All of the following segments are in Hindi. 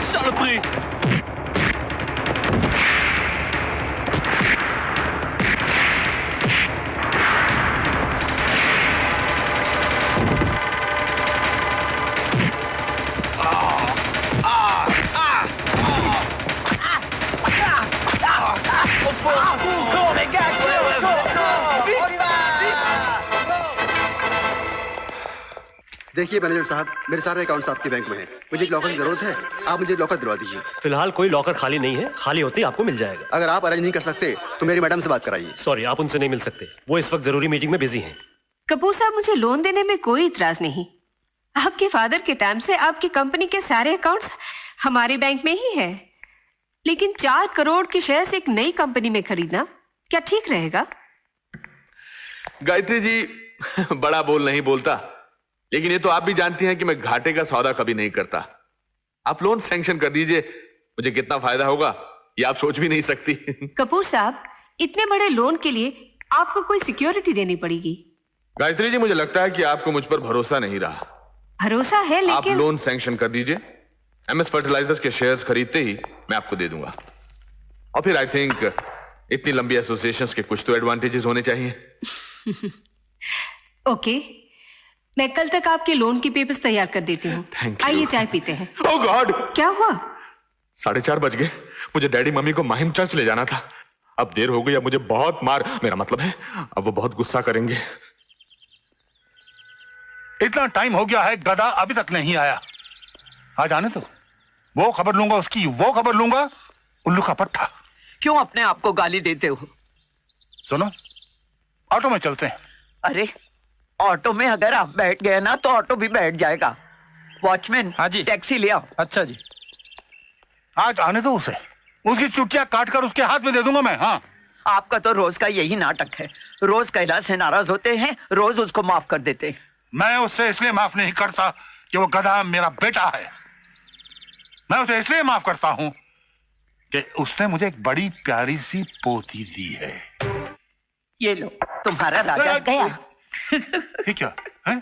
Saloperie! देखिए मैनेजर साहब, मेरे सारे अकाउंट्स आपके बैंक में हैं। मुझे एक लॉकर की जरूरत है, आप मुझे लॉकर दिलवा दीजिए। फिलहाल कोई लॉकर खाली नहीं है, खाली होते ही आपको मिल जाएगा। अगर आप अरेंज नहीं कर सकते तो मेरी मैडम से बात कराइए। सॉरी, आप उनसे नहीं मिल सकते, वो इस वक्त जरूरी मीटिंग में बिजी हैं। कपूर साहब, मुझे लोन देने में कोई इतराज नहीं। आपके फादर के टाइम से आपकी कंपनी के सारे अकाउंट्स हमारे बैंक में ही है, लेकिन 4 करोड़ के शेयर्स एक नई कंपनी में खरीदना क्या ठीक रहेगा? गायत्री जी, बड़ा बोल नहीं बोलता, लेकिन ये तो आप भी जानती हैं कि मैं घाटे का सौदा कभी नहीं करता। आप लोन सैंक्शन कर दीजिए, मुझे कितना फायदा होगा ये आप सोच भी नहीं सकती। कपूर साहब, इतने बड़े लोन के लिए आपको कोई सिक्योरिटी देनी पड़ेगी। गायत्री जी, मुझे लगता है कि आपको मुझ पर भरोसा नहीं रहा। भरोसा है, लेकिन आप लोन सैंक्शन कर दीजिए। MS फर्टिलाइजर्स के शेयर्स खरीदते ही मैं आपको दे दूंगा। और फिर आई थिंक इतनी लंबी एसोसिएशंस के कुछ तो एडवांटेजेस होने चाहिए। ओके, मैं कल तक आपके लोन की पेपर्स तैयार कर देती हूँ। आइए चाय पीते हैं। ओह गॉड, क्या हुआ? 4:30 बज गए। मुझे डैडी मम्मी को माहिम चर्च ले जाना था। अब देर हो गई, अब मुझे बहुत मार, मेरा मतलब है अब वो बहुत गुस्सा करेंगे। इतना टाइम हो गया है, गधा अभी तक नहीं आया। आ जाने तो वो खबर लूंगा उसकी, वो खबर लूंगा। उल्लू का पट्टा। क्यों अपने आप को गाली देते हो? सुनो, ऑटो में चलते हैं। अरे ऑटो में अगर आप बैठ गए ना तो ऑटो भी बैठ जाएगा। वॉचमैन, हाँ जी, टैक्सी ले आओ। अच्छा जी। आज आने दो उसे, उसकी चुटिया काट कर उसके हाथ में दे दूंगा मैं। हाँ, आपका तो रोज का यही नाटक है। रोज कैलाश से नाराज होते हैं, रोज उसको माफ कर देते हैं। मैं उससे इसलिए माफ नहीं करता कि वो गधा मेरा बेटा है। मैं उसे इसलिए माफ करता हूं कि उसने मुझे एक बड़ी प्यारी सी पोती दी है। ये लो, तुम्हारा राजा गया। ये क्या है?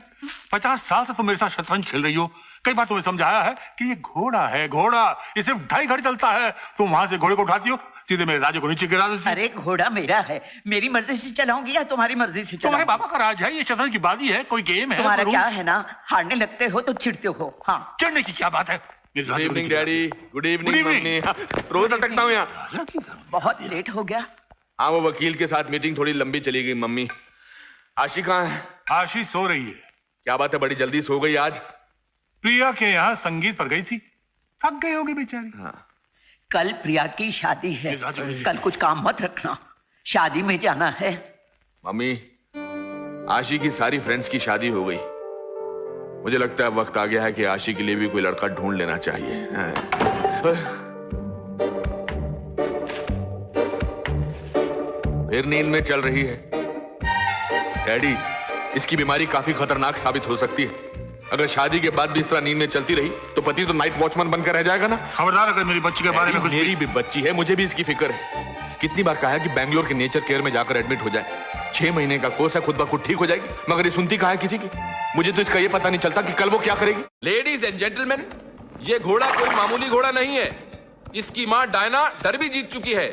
50 साल से तुम मेरे साथ शतरंज खेल रही हो। कई बार तुम्हें समझाया है कि ये घोड़ा है, घोड़ा ये सिर्फ 2.5 घंटे चलता है। तुम वहां से घोड़े को उठाती हो, सीधे मेरे राजा को नीचे गिरा देती हो। अरे घोड़ा मेरा है, मेरी मर्जी से चलाऊंगी या तुम्हारी मर्जी से? तुम्हारे पापा का राज है, ये शतरंज की बाजी है, कोई गेम है। तुम्हारा क्या है ना, हारने लगते हो तो चिढ़ते हो। हाँ, चिढ़ने की क्या बात है? Good evening daddy. Good evening mummy. रोज अटकता हूँ यहाँ। बहुत लेट हो गया। हाँ, वो वकील के साथ मीटिंग थोड़ी लंबी चली गई। मम्मी, आशी कहाँ है? आशी सो रही है। क्या बात है, बड़ी जल्दी सो गई आज? प्रिया के यहाँ संगीत पर गई थी, थक गई होगी बेचारी। हाँ। कल प्रिया की शादी है, कल कुछ काम मत रखना, शादी में जाना है। मम्मी, आशी की सारी फ्रेंड्स की शादी हो गई। मुझे लगता है वक्त आ गया है कि आशी के लिए भी कोई लड़का ढूंढ लेना चाहिए। फिर नींद में चल रही है। डैडी, इसकी बीमारी काफी खतरनाक साबित हो सकती है। अगर शादी के बाद भी इस तरह नींद में चलती रही तो पति तो नाइट वॉचमैन बनकर रह जाएगा ना। खबरदार अगर मेरी बच्ची के बारे में कुछ। मेरी भी बच्ची है, मुझे भी इसकी फिक्र है। कितनी बार कहा है कि बैंगलोर के नेचर केयर में जाकर एडमिट हो जाए। 6 महीने का कोर्स है, खुद ब खुद ठीक हो जाएगी, मगर ये सुनती कहाँ है किसी की। मुझे तो इसका ये पता नहीं चलता कि कल वो क्या करेगी। लेडीज एंड जेंटलमैन, ये घोड़ा कोई मामूली घोड़ा नहीं है। इसकी मां डायना डर्बी जीत चुकी है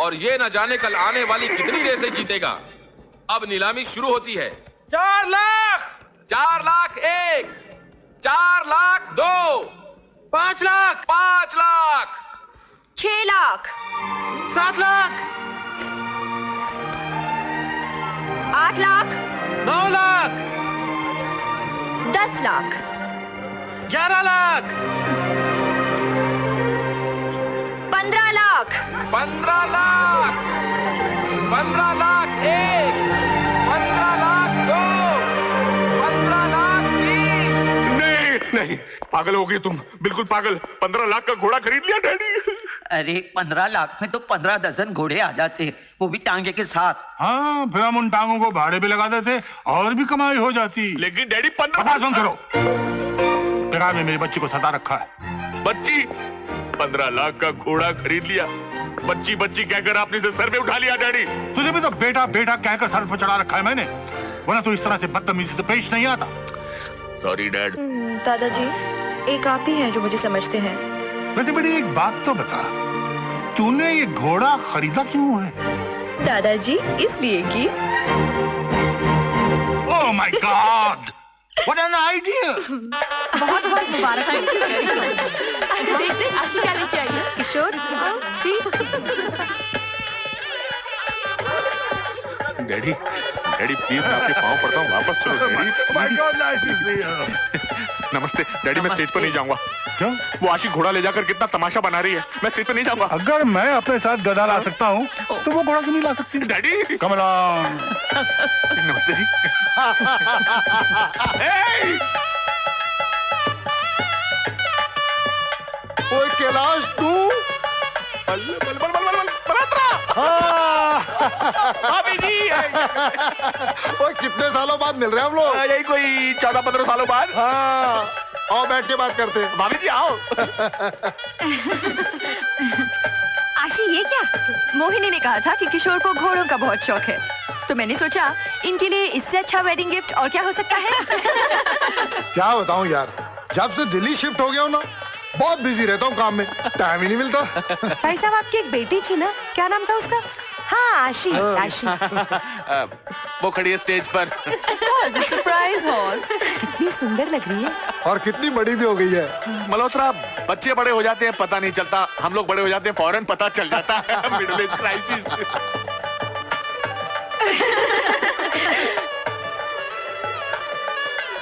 और ये न जाने कल आने वाली कितनी रेसें जीतेगा। अब नीलामी शुरू होती है। 4 लाख, 4 लाख 1, 4 लाख 2, 5 लाख, 5 लाख, 6 लाख, 7 लाख, 8 लाख, 9 लाख, 10 लाख, 11 लाख, 15 लाख, 15 लाख, 15 लाख 1, 15 लाख 2, 15 लाख 3। नहीं, पागल हो गई तुम, बिल्कुल पागल। 15 लाख का घोड़ा खरीद लिया डैडी। अरे 15 लाख में तो 15 दर्जन घोड़े आ जाते, वो भी टांगे के साथ। हाँ, फिर हम उन टांगों को भाड़े पे लगा देते और भी कमाई हो जाती। लेकिन डैडी 15 बंद करो। बेकार में मेरी बच्ची को सता रखा है। बच्ची? 15 लाख का घोड़ा खरीद लिया, बच्ची बच्ची कहकर आपने इसे सर पे उठा लिया डैडी। तुझे भी तो बेटा बेटा कहकर सर पर चढ़ा रखा है मैंने, वरना तो इस तरह से बदतमीजी से पेश नहीं आता। Sorry dad. दादाजी, एक आप ही हैं जो मुझे समझते हैं। वैसे बेटी एक बात तो बता, तूने ये घोड़ा खरीदा क्यों है? दादाजी, इसलिए कि oh my God, what an idea. बहुत बहुत मुबारक है। देख आशी क्या लेके आई है। किशोर, सी। डैडी, डैडी प्लीज मैं आपके पाँव पड़ता हूँ, वापस चलो daddy. My god, nice to see you. नमस्ते डैडी, मैं स्टेज पर नहीं जाऊंगा। क्यों? वो आशी घोड़ा ले जाकर कितना तमाशा बना रही है, मैं स्टेज पर नहीं जाऊंगा। अगर मैं अपने साथ गधा ला सकता हूँ तो वो घोड़ा क्यों नहीं ला सकती? Daddy come on. नमस्ते जी। ओए कैलाश, तू भाभी जी, ओए कितने सालों बाद मिल रहे हैं हम लोग? यही कोई 14-15 सालों बाद। हाँ, आओ बैठ के बात करते हैं। भाभी जी आओ। आशी, ये क्या? मोहिनी ने कहा था कि किशोर को घोड़ों का बहुत शौक है, तो मैंने सोचा इनके लिए इससे अच्छा वेडिंग गिफ्ट और क्या हो सकता है। क्या बताऊं यार, जब से दिल्ली शिफ्ट हो गया हूं ना, बहुत बिजी रहता हूँ काम में, टाइम ही नहीं मिलता। भाई साहब, आपकी एक बेटी थी ना, क्या नाम था उसका? हाँ, आशी। आशी वो खड़ी है स्टेज पर। Surprise horse. कितनी सुंदर लग रही है और कितनी बड़ी भी हो गई है। मल्होत्रा, बच्चे बड़े हो जाते हैं पता नहीं चलता, हम लोग बड़े हो जाते हैं फौरन पता चल जाता है। Middle age crisis.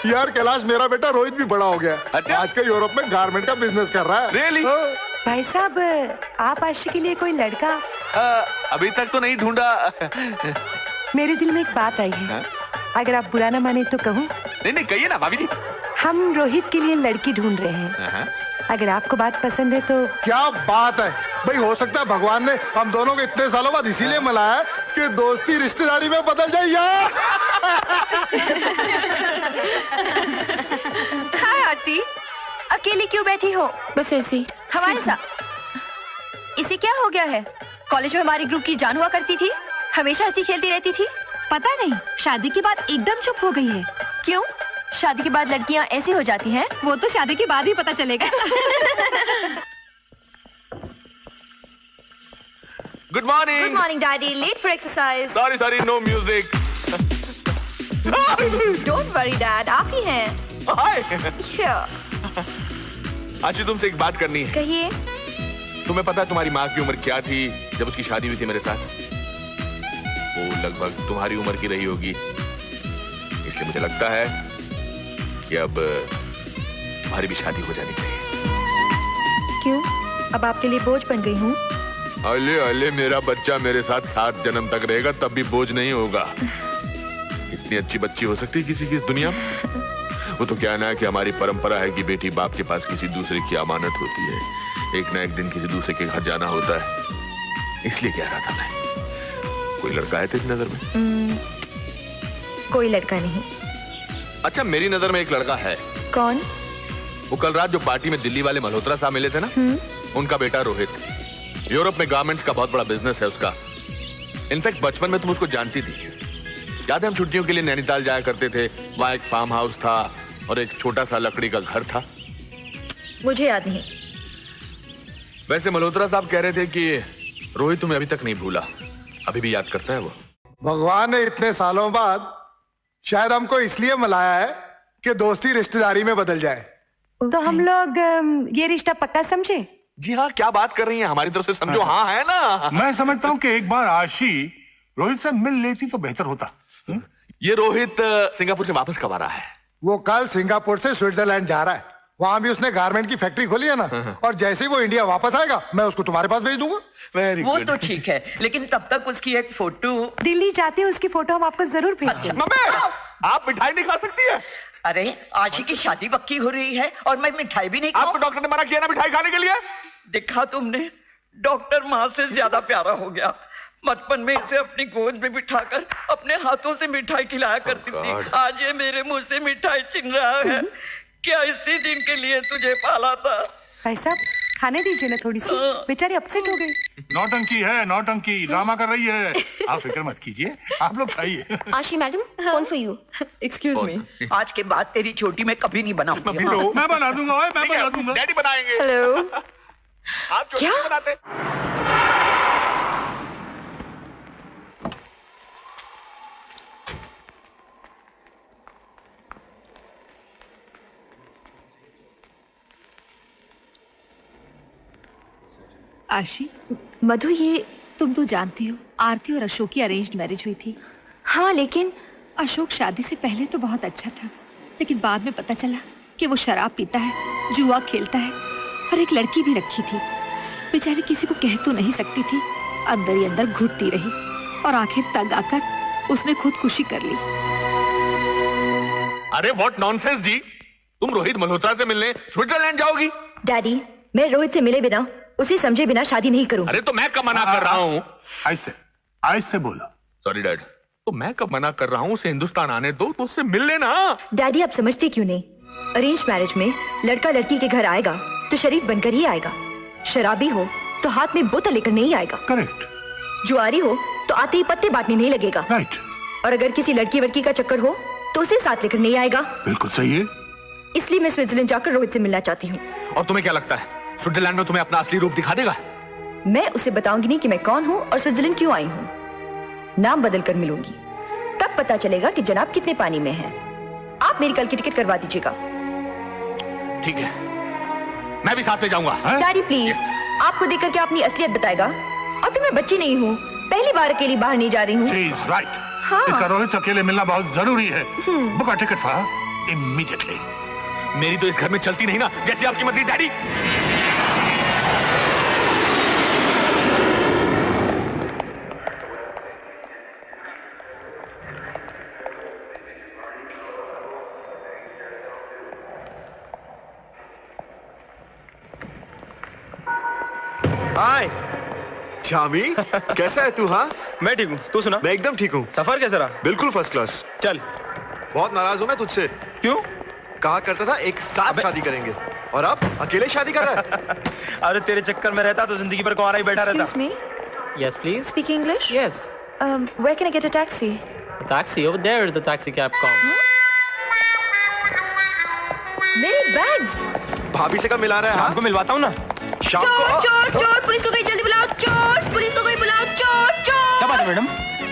यार कैलाश, मेरा बेटा रोहित भी बड़ा हो गया। अच्छा? आजकल यूरोप में गारमेंट का बिजनेस कर रहा है। Really? भाई साहब, आप आशी के लिए कोई लड़का? अभी तक तो नहीं ढूंढा। मेरे दिल में एक बात आई है, अगर आप बुरा ना माने तो कहूँ? नहीं नहीं, कहिए ना भाभी जी। हम रोहित के लिए लड़की ढूंढ रहे हैं, अगर आपको बात पसंद है तो। क्या बात है भाई, हो सकता है भगवान ने हम दोनों को इतने सालों बाद इसीलिए मिलाया है कि दोस्ती रिश्तेदारी में बदल जाए यार। हाय आरती, अकेली क्यों बैठी हो? बस ऐसे ही। हमारे साथ इसे क्या हो गया है? कॉलेज में हमारी ग्रुप की जान हुआ करती थी, हमेशा हंसी खेलती रहती थी। पता नहीं, शादी के बाद एकदम चुप हो गई है। क्यों? शादी के बाद लड़कियां ऐसी हो जाती हैं? वो तो शादी के बाद ही पता चलेगा। Good morning. Good morning daddy, late for exercise. Sorry sorry, no music. Don't worry dad, आप ही हैं। हाय। Sure. आशी, तुमसे एक बात करनी है। कहिए। तुम्हें पता है तुम्हारी माँ की उम्र क्या थी जब उसकी शादी हुई थी मेरे साथ? वो लगभग तुम्हारी उम्र की रही होगी, इसलिए मुझे लगता है कि अब तुम्हारी भी शादी हो जानी चाहिए। क्यों? अब आपके लिए बोझ बन गई हूँ? अले अले, मेरा बच्चा मेरे साथ 7 जन्म तक रहेगा तब भी बोझ नहीं होगा। इतनी अच्छी बच्ची हो सकती है किसी की इस दुनिया में? वो तो क्या ना कि हमारी परंपरा है कि बेटी बाप के पास किसी दूसरे की अमानत होती है, एक ना एक दिन किसी दूसरे के घर जाना होता है, इसलिए कह रहा था मैं। कोई लड़का है तेरी नजर में? कोई लड़का नहीं। अच्छा, मेरी नजर में एक लड़का है। कौन? वो कल रात जो पार्टी में दिल्ली वाले मल्होत्रा साहब मिले थे ना, उनका बेटा रोहित। यूरोप में गारमेंट्स का बहुत बड़ा बिजनेस है उसका। इनफैक्ट बचपन में तुम उसको जानती थी, याद है? हम छुट्टियों के लिए नैनीताल जाया करते थे, वहां एक फार्म हाउस था और एक छोटा सा लकड़ी का घर था। मुझे याद नहीं। वैसे मल्होत्रा साहब कह रहे थे कि रोहित तुम्हें अभी तक नहीं भूला, अभी भी याद करता है वो। भगवान ने इतने सालों बाद शायद हमको इसलिए मिलाया है कि दोस्ती रिश्तेदारी में बदल जाए। तो हम लोग ये रिश्ता पक्का समझे? जी हाँ, क्या बात कर रही हैं, हमारी तरफ से समझो। हाँ है ना? मैं समझता हूँ कि एक बार आशी रोहित से मिल लेती तो बेहतर होता। ये रोहित सिंगापुर से वापस कब आ रहा है? वो कल सिंगापुर से स्विट्जरलैंड जा रहा है, वहां भी उसने गारमेंट की फैक्ट्री खोली है ना, और जैसे ही वो इंडिया वापस आएगा मैं उसको तुम्हारे पास भेज दूंगा। वो तो ठीक है, लेकिन तब तक उसकी एक फोटो। दिल्ली जाते उसकी फोटो हम आपको जरूर भेजेंगे। मम्मी, आप मिठाई नहीं खा सकती है? अरे आशी की शादी पक्की हो रही है और मैं मिठाई भी नहीं खाऊं? आपको डॉक्टर ने मना किया ना मिठाई खाने के लिए? देखा तुमने, डॉक्टर माँ से ज्यादा प्यारा हो गया। बचपन में इसे अपनी गोद में बिठाकर अपने हाथों से मिठाई खिलाया करती थी, आज ये मेरे मुंह से मिठाई छीन रहा है। क्या इसी दिन के लिए तुझे पाला था? भाई साहब, खाने दीजिए ना थोड़ी सी, बेचारी अपसेट हो गई। नौटंकी है, नौटंकी ड्रामा कर रही है। आप फिक्र मत कीजिए, आप लोग खाइए। आशी madam, phone for you. Excuse me, आज के बाद तेरी छोटी मैं कभी नहीं बनाऊंगी। मैं बना दूंगा, मैं बना दूंगा। डैडी बनाएंगे। हेलो। आप छोटी क्या? बनाते। आशी, मधु, ये तुम तो जानती हो आरती और अशोक की अरेंज्ड मैरिज हुई थी। हाँ, लेकिन अशोक शादी से पहले तो बहुत अच्छा था, लेकिन बाद में पता चला कि वो शराब पीता है, जुआ खेलता है और एक लड़की भी रखी थी। बेचारी किसी को कह तो नहीं सकती थी, अंदर ही अंदर घुटती रही और आखिर तंग आकर उसने खुदकुशी कर ली। अरे व्हाट नॉनसेंस जी, तुम रोहित मल्होत्रा से मिलने स्विट्जरलैंड जाओगी? डैडी, मैं रोहित से मिले बिना, उसे समझे बिना शादी नहीं करूंगी। अरे तो मैं कब मना कर रहा हूँ? ऐसे बोलो। सॉरी डैड, तो मैं कब मना कर रहा हूँ? उसे हिंदुस्तान आने दो तो उससे मिल लेना। डैडी, आप समझते क्यों नहीं? अरेंज मैरिज में लड़का लड़की के घर आएगा तो शरीफ बनकर ही आएगा। शराबी हो तो हाथ में बोतल लेकर नहीं आएगा। करेक्ट। जुआरी हो तो आते ही पत्ते बांटने नहीं लगेगा। राइट। और अगर किसी लड़की वड़की का चक्कर हो तो उसे साथ लेकर नहीं आएगा। बिल्कुल सही है। इसलिए मैं स्विट्जरलैंड जाकर रोहित से मिलना चाहती हूँ। और तुम्हें क्या लगता है स्विट्जरलैंड में तुम्हें अपना असली रूप दिखा देगा? मैं उसे बताऊंगी नहीं कि मैं कौन हूँ और स्विट्जरलैंड क्यों आई हूँ। नाम बदल कर मिलूंगी, तब पता चलेगा कि जनाब कितने पानी में हैं। आप मेरी कल की टिकट करवा दीजिएगा। ठीक है, मैं भी साथ में जाऊंगा। डैडी प्लीज, आपको देखकर क्या अपनी असलियत बताएगा? अब तो मैं बच्ची नहीं हूँ, पहली बार अकेली बाहर नहीं जा रही हूँ। राइट। हाँ। इसका रोहित से अकेले मिलना बहुत जरूरी है। Book a ticket for immediately. मेरी तो इस घर में चलती नहीं ना, जैसी आपकी मर्जी डैडी। हाय शामी, कैसा है तू? हाँ मैं ठीक हूँ, तू सुना? मैं एकदम ठीक हूँ। सफर कैसा रहा? बिल्कुल फर्स्ट क्लास। चल। बहुत नाराज हूँ मैं तुझसे। क्यों? कहा करता था एक साथ शादी करेंगे और अब अकेले शादी कर रहा है। अरे तेरे चक्कर में रहता तो जिंदगी भर कुंवारा ही बैठा रहता। Excuse me? Yes, please. Speak English? Yes. Where can I get a taxi? A taxi over there is the taxi cab com. मेरे बैग्स। भाभी से कब मिला रहा है? शाम को मिलवाता हूँ ना। शाम को? चोर, चोर, पुलिस को कोई जल्दी बुलाओ। चोर, पुलिस को कोई बुलाओ। चोर, चोर। क्या बात है मैडम?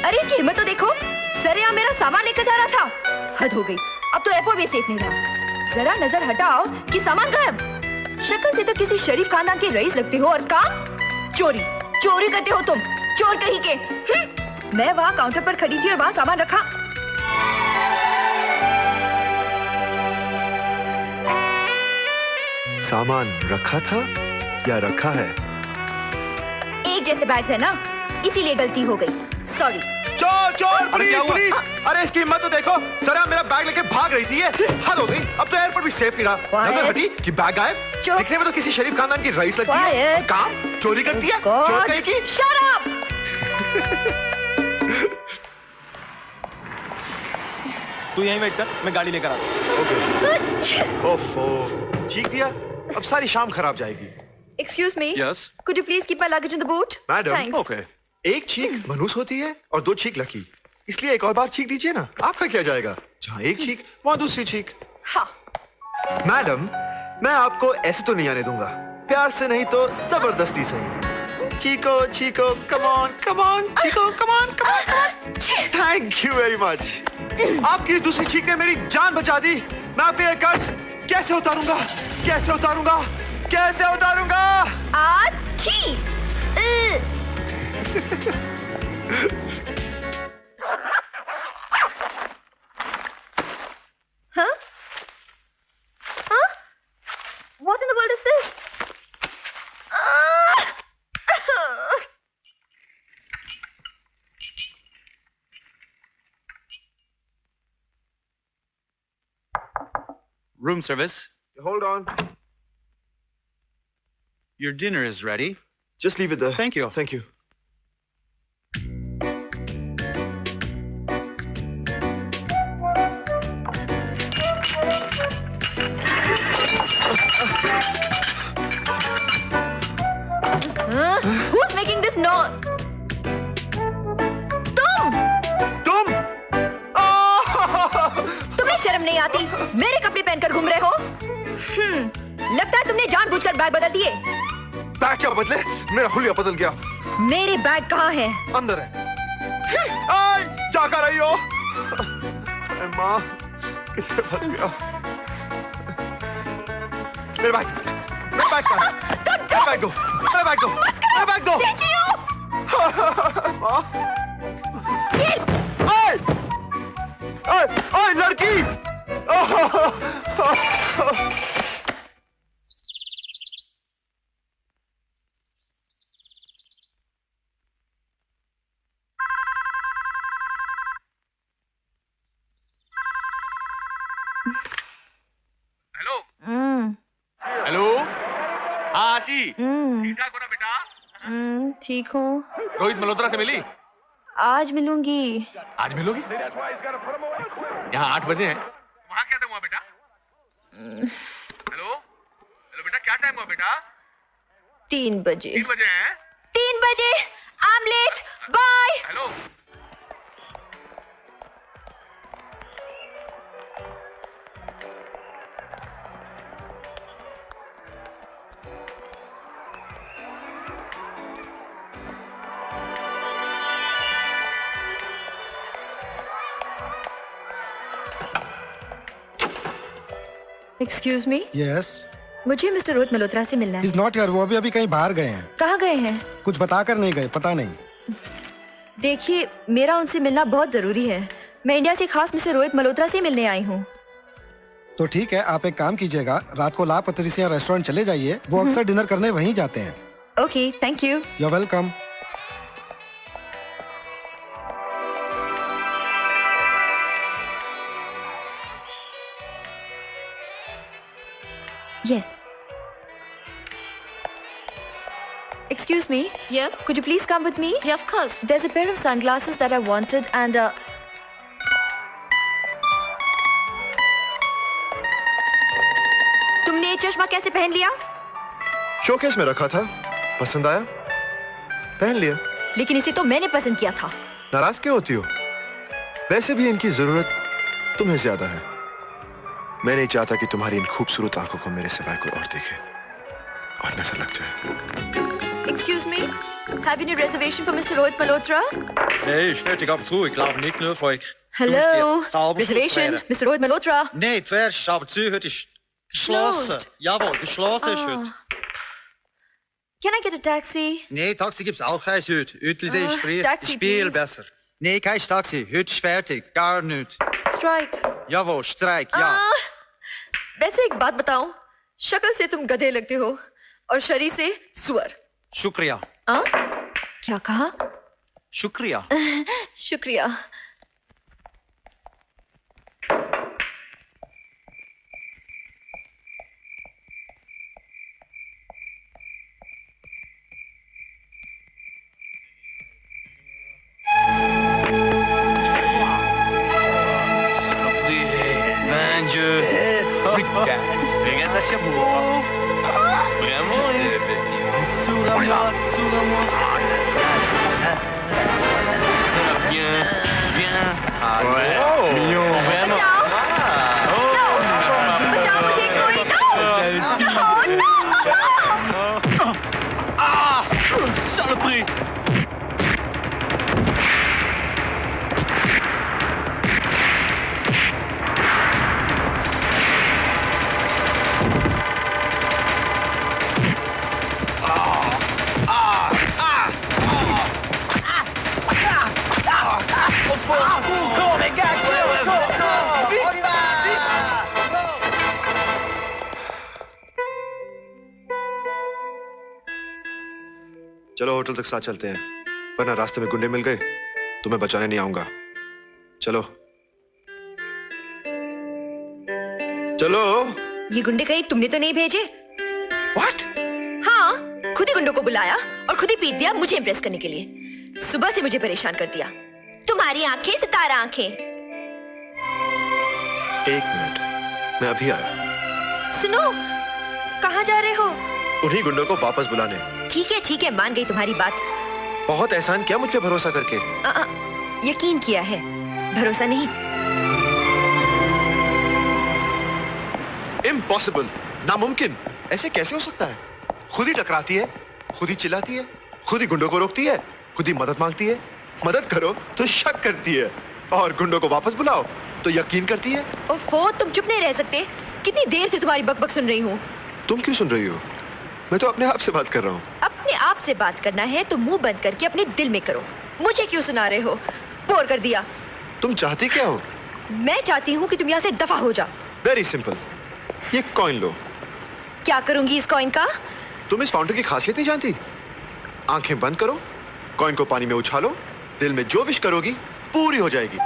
अरे इसकी हिम्मत तो देखो, सरेआम मेरा सामान लेकर जा रहा था। हद हो गई, अब तो एयरपोर्ट भी सेफ नहीं रहा। जरा नजर हटाओ कि सामान गायब। शक्ल से तो किसी शरीफ खानदान के रईस लगते हो और काम चोरी। चोरी करते हो तुम, चोर कहीं के। मैं वहाँ काउंटर पर खड़ी थी और वहाँ सामान रखा। सामान रखा था या रखा है? एक जैसे बैग्स है ना, इसीलिए गलती हो गई। सॉरी। चोर, चोर, पुलिस, पुलिस! अरे इसकी हिम्मत तो देखो, सरा मेरा बैग लेके भाग रही थी ये। हद हो गई, अब तो एयरपोर्ट भी सेफ नहीं रहा। नजर हटी कि बैग गायब। दिखने में तो किसी शरीफ खानदान की रईस लगती है और काम चोरी करती है। चोर कहीं की। Shut up! तू यहीं वेट कर, मैं गाड़ी लेकर आता हूँ। ओफो, चीख दिया, अब सारी शाम खराब जाएगी। Excuse me? Yes? Could you please keep my luggage in the boot? Madam, Thanks. Okay. एक चीख मनहूस होती है और दो चीख लकी, इसलिए एक और बार चीख दीजिए ना। आपका क्या जाएगा? जहाँ एक चीख वहाँ दूसरी चीख। हाँ। मैडम, मैं आपको ऐसे तो नहीं आने दूंगा, प्यार से नहीं तो जबरदस्ती सही। Chikoo chikoo, come on chikoo, come on. Thank you very much. आपकी दूसरी चीख ने मेरी जान बचा दी। मैं आपके ये कर्ज कैसे उतारूंगा? आठी। Huh? What in the world is this? Room service. Hold on. Your dinner is ready. Just leave it there. Thank you. Thank you. शर्म नहीं आती? मेरे कपड़े पहनकर घूम रहे हो? लगता है तुमने जानबूझकर बैग बदल दिए। बैग क्या बदले? मेरा हुलिया बदल गया। मेरे बैग कहाँ है? अंदर है। क्या कर रही हो? माँ, कितने फंस गया। मेरे बैग कहाँ? मेरा बैग दो, मेरा बैग दो, मेरा बैग दो। माँ, ओए लड़की! हेलो आशी, ठीक ठाक हो ना बेटा? ठीक हूँ। रोहित मल्होत्रा से मिली? आज मिलूंगी। आज मिलोगी? यहाँ 8 बजे हैं। वहाँ क्या टाइम हुआ बेटा? हेलो हेलो बेटा, क्या टाइम हुआ बेटा? 3 बजे। 3 बजे हैं? 3 बजे। I am late, bye. Hello excuse me. Yes. मुझे मिस्टर रोहित मल्होत्रा से मिलना है। इज नॉट हियर, वो अभी कहीं बाहर गए हैं। कहाँ गए हैं? कुछ बताकर नहीं गए, पता नहीं। देखिए, मेरा उनसे मिलना बहुत जरूरी है। मैं इंडिया से खास मिस्टर रोहित मल्होत्रा से मिलने आई हूँ। तो ठीक है, आप एक काम कीजिएगा, रात को ला पत्रिसिया रेस्टोरेंट चले जाइए, वो अक्सर डिनर करने वहीं जाते हैं। Okay, thank you. You are welcome. Yes. Excuse me. Yeah. Could you please come with me? Yeah, of course. There's a pair of sunglasses that I wanted and तुमने ये चश्मा कैसे पहन लिया? शोकेस में रखा था, पसंद आया, पहन लिया। लेकिन इसे तो मैंने पसंद किया था। नाराज क्यों होती हो? वैसे भी इनकी जरूरत तुम्हें ज्यादा है। मैं नहीं चाहता कि तुम्हारी इन खूबसूरत आंखों को मेरे सिवाय कोई और देखे और नजर लग जाए। Excuse me, have you any reservation for Mr. Rohit Malhotra? Nee, ich werde ab zu. Ich glaube nicht nur für euch. Hello, reservation, Mr. Rohit Malhotra. Nee, zuerst ist aber zu, heute ist geschlossen. Closed. Jawohl, geschlossen ist heute. Can I get a taxi? Nee, Taxi gibt's auch eins heute. Uetlisee ist früh. Taxi, Spiel please. besser. Nee, kein Taxi. Heute ist fertig. Gar nicht. Strike. Jawohl, Streik, ja. वैसे एक बात बताऊं, शक्ल से तुम गधे लगते हो और शरीर से सुअर। शुक्रिया। क्या कहा? शुक्रिया। शुक्रिया। Regarde ta chapeau. Vraiment, souris-moi, souris-moi. Bien, bien. Ah, ouais. Mignon. Vraiment. बचाओ मुझे कोई। Ah, saloperie. चलो होटल तक साथ चलते हैं, वरना रास्ते में गुंडे मिल गए तो मैं बचाने नहीं आऊंगा। चलो चलो। ये गुंडे कहीं तुमने तो नहीं भेजे? What? हाँ, खुद ही गुंडों को बुलाया और खुद ही पीट दिया मुझे इम्प्रेस करने के लिए। सुबह से मुझे परेशान कर दिया। तुम्हारी आंखें सितारा आंखें। 1 मिनट, मैं अभी आया। सुनो, कहाँ जा रहे हो? उन्हीं गुंडों को वापस बुलाने। ठीक है, मान गई तुम्हारी बात। बहुत एहसान किया मुझ पे भरोसा करके। यकीन किया है, भरोसा नहीं। इम्पॉसिबल, नामुमकिन। ऐसे कैसे हो सकता है? खुद ही टकराती है, खुद ही चिल्लाती है, खुद ही गुंडों को रोकती है, खुद ही मदद मांगती है, मदद करो तो शक करती है, और गुंडों को वापस बुलाओ तो यकीन करती है। ओफो, तुम चुप नहीं रह सकते? कितनी देर से तुम्हारी बकबक सुन रही हूँ। तुम क्यों सुन रही हो? मैं तो अपने आप से बात कर रहा हूँ। अपने आप से बात करना है तो मुंह बंद करके अपने दिल में करो। मुझे क्यों सुना रहे हो? बोर कर दिया। तुम चाहती क्या हो? मैं चाहती हूँ कि तुम यहाँ से दफा हो जाओ। वेरी सिंपल, ये कॉइन लो। क्या करूंगी इस कॉइन का? तुम इस फाउंटेन की खासियत नहीं जानती? आंखें बंद करो, कॉइन को पानी में उछालो, दिल में जो विश करोगी पूरी हो जाएगी।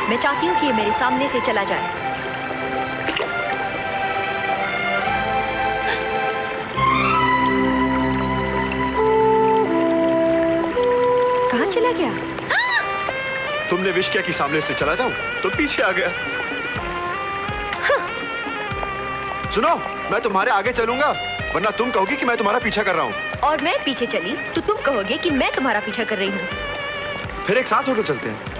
मैं चाहती हूँ कि ये मेरे सामने से चला जाए। कहाँ चला गया? तुमने विश किया कि सामने से चला जाऊं, तो पीछे आ गया। सुनो, मैं तुम्हारे आगे चलूंगा, वरना तुम कहोगी कि मैं तुम्हारा पीछा कर रहा हूँ। और मैं पीछे चली तो तुम कहोगे कि मैं तुम्हारा पीछा कर रही हूँ। फिर एक साथ होटल चलते हैं।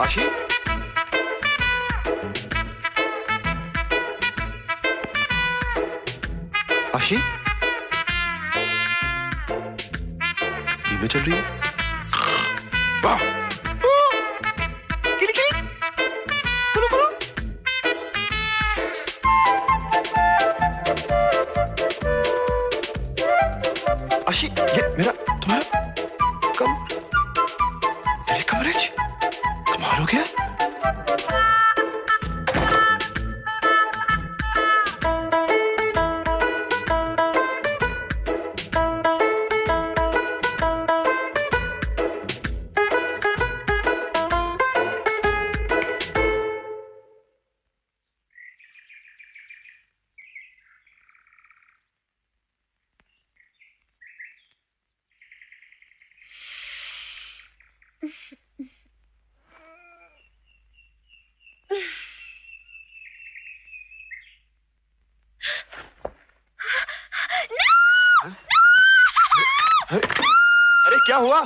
आशी, आशी, धीमे चल रही है। वाह! किली किली, बोलो बोलो। आशी, ये मेरा तुम्हारा मेरे कमरे च कमाल हो गया। अरे क्या हुआ?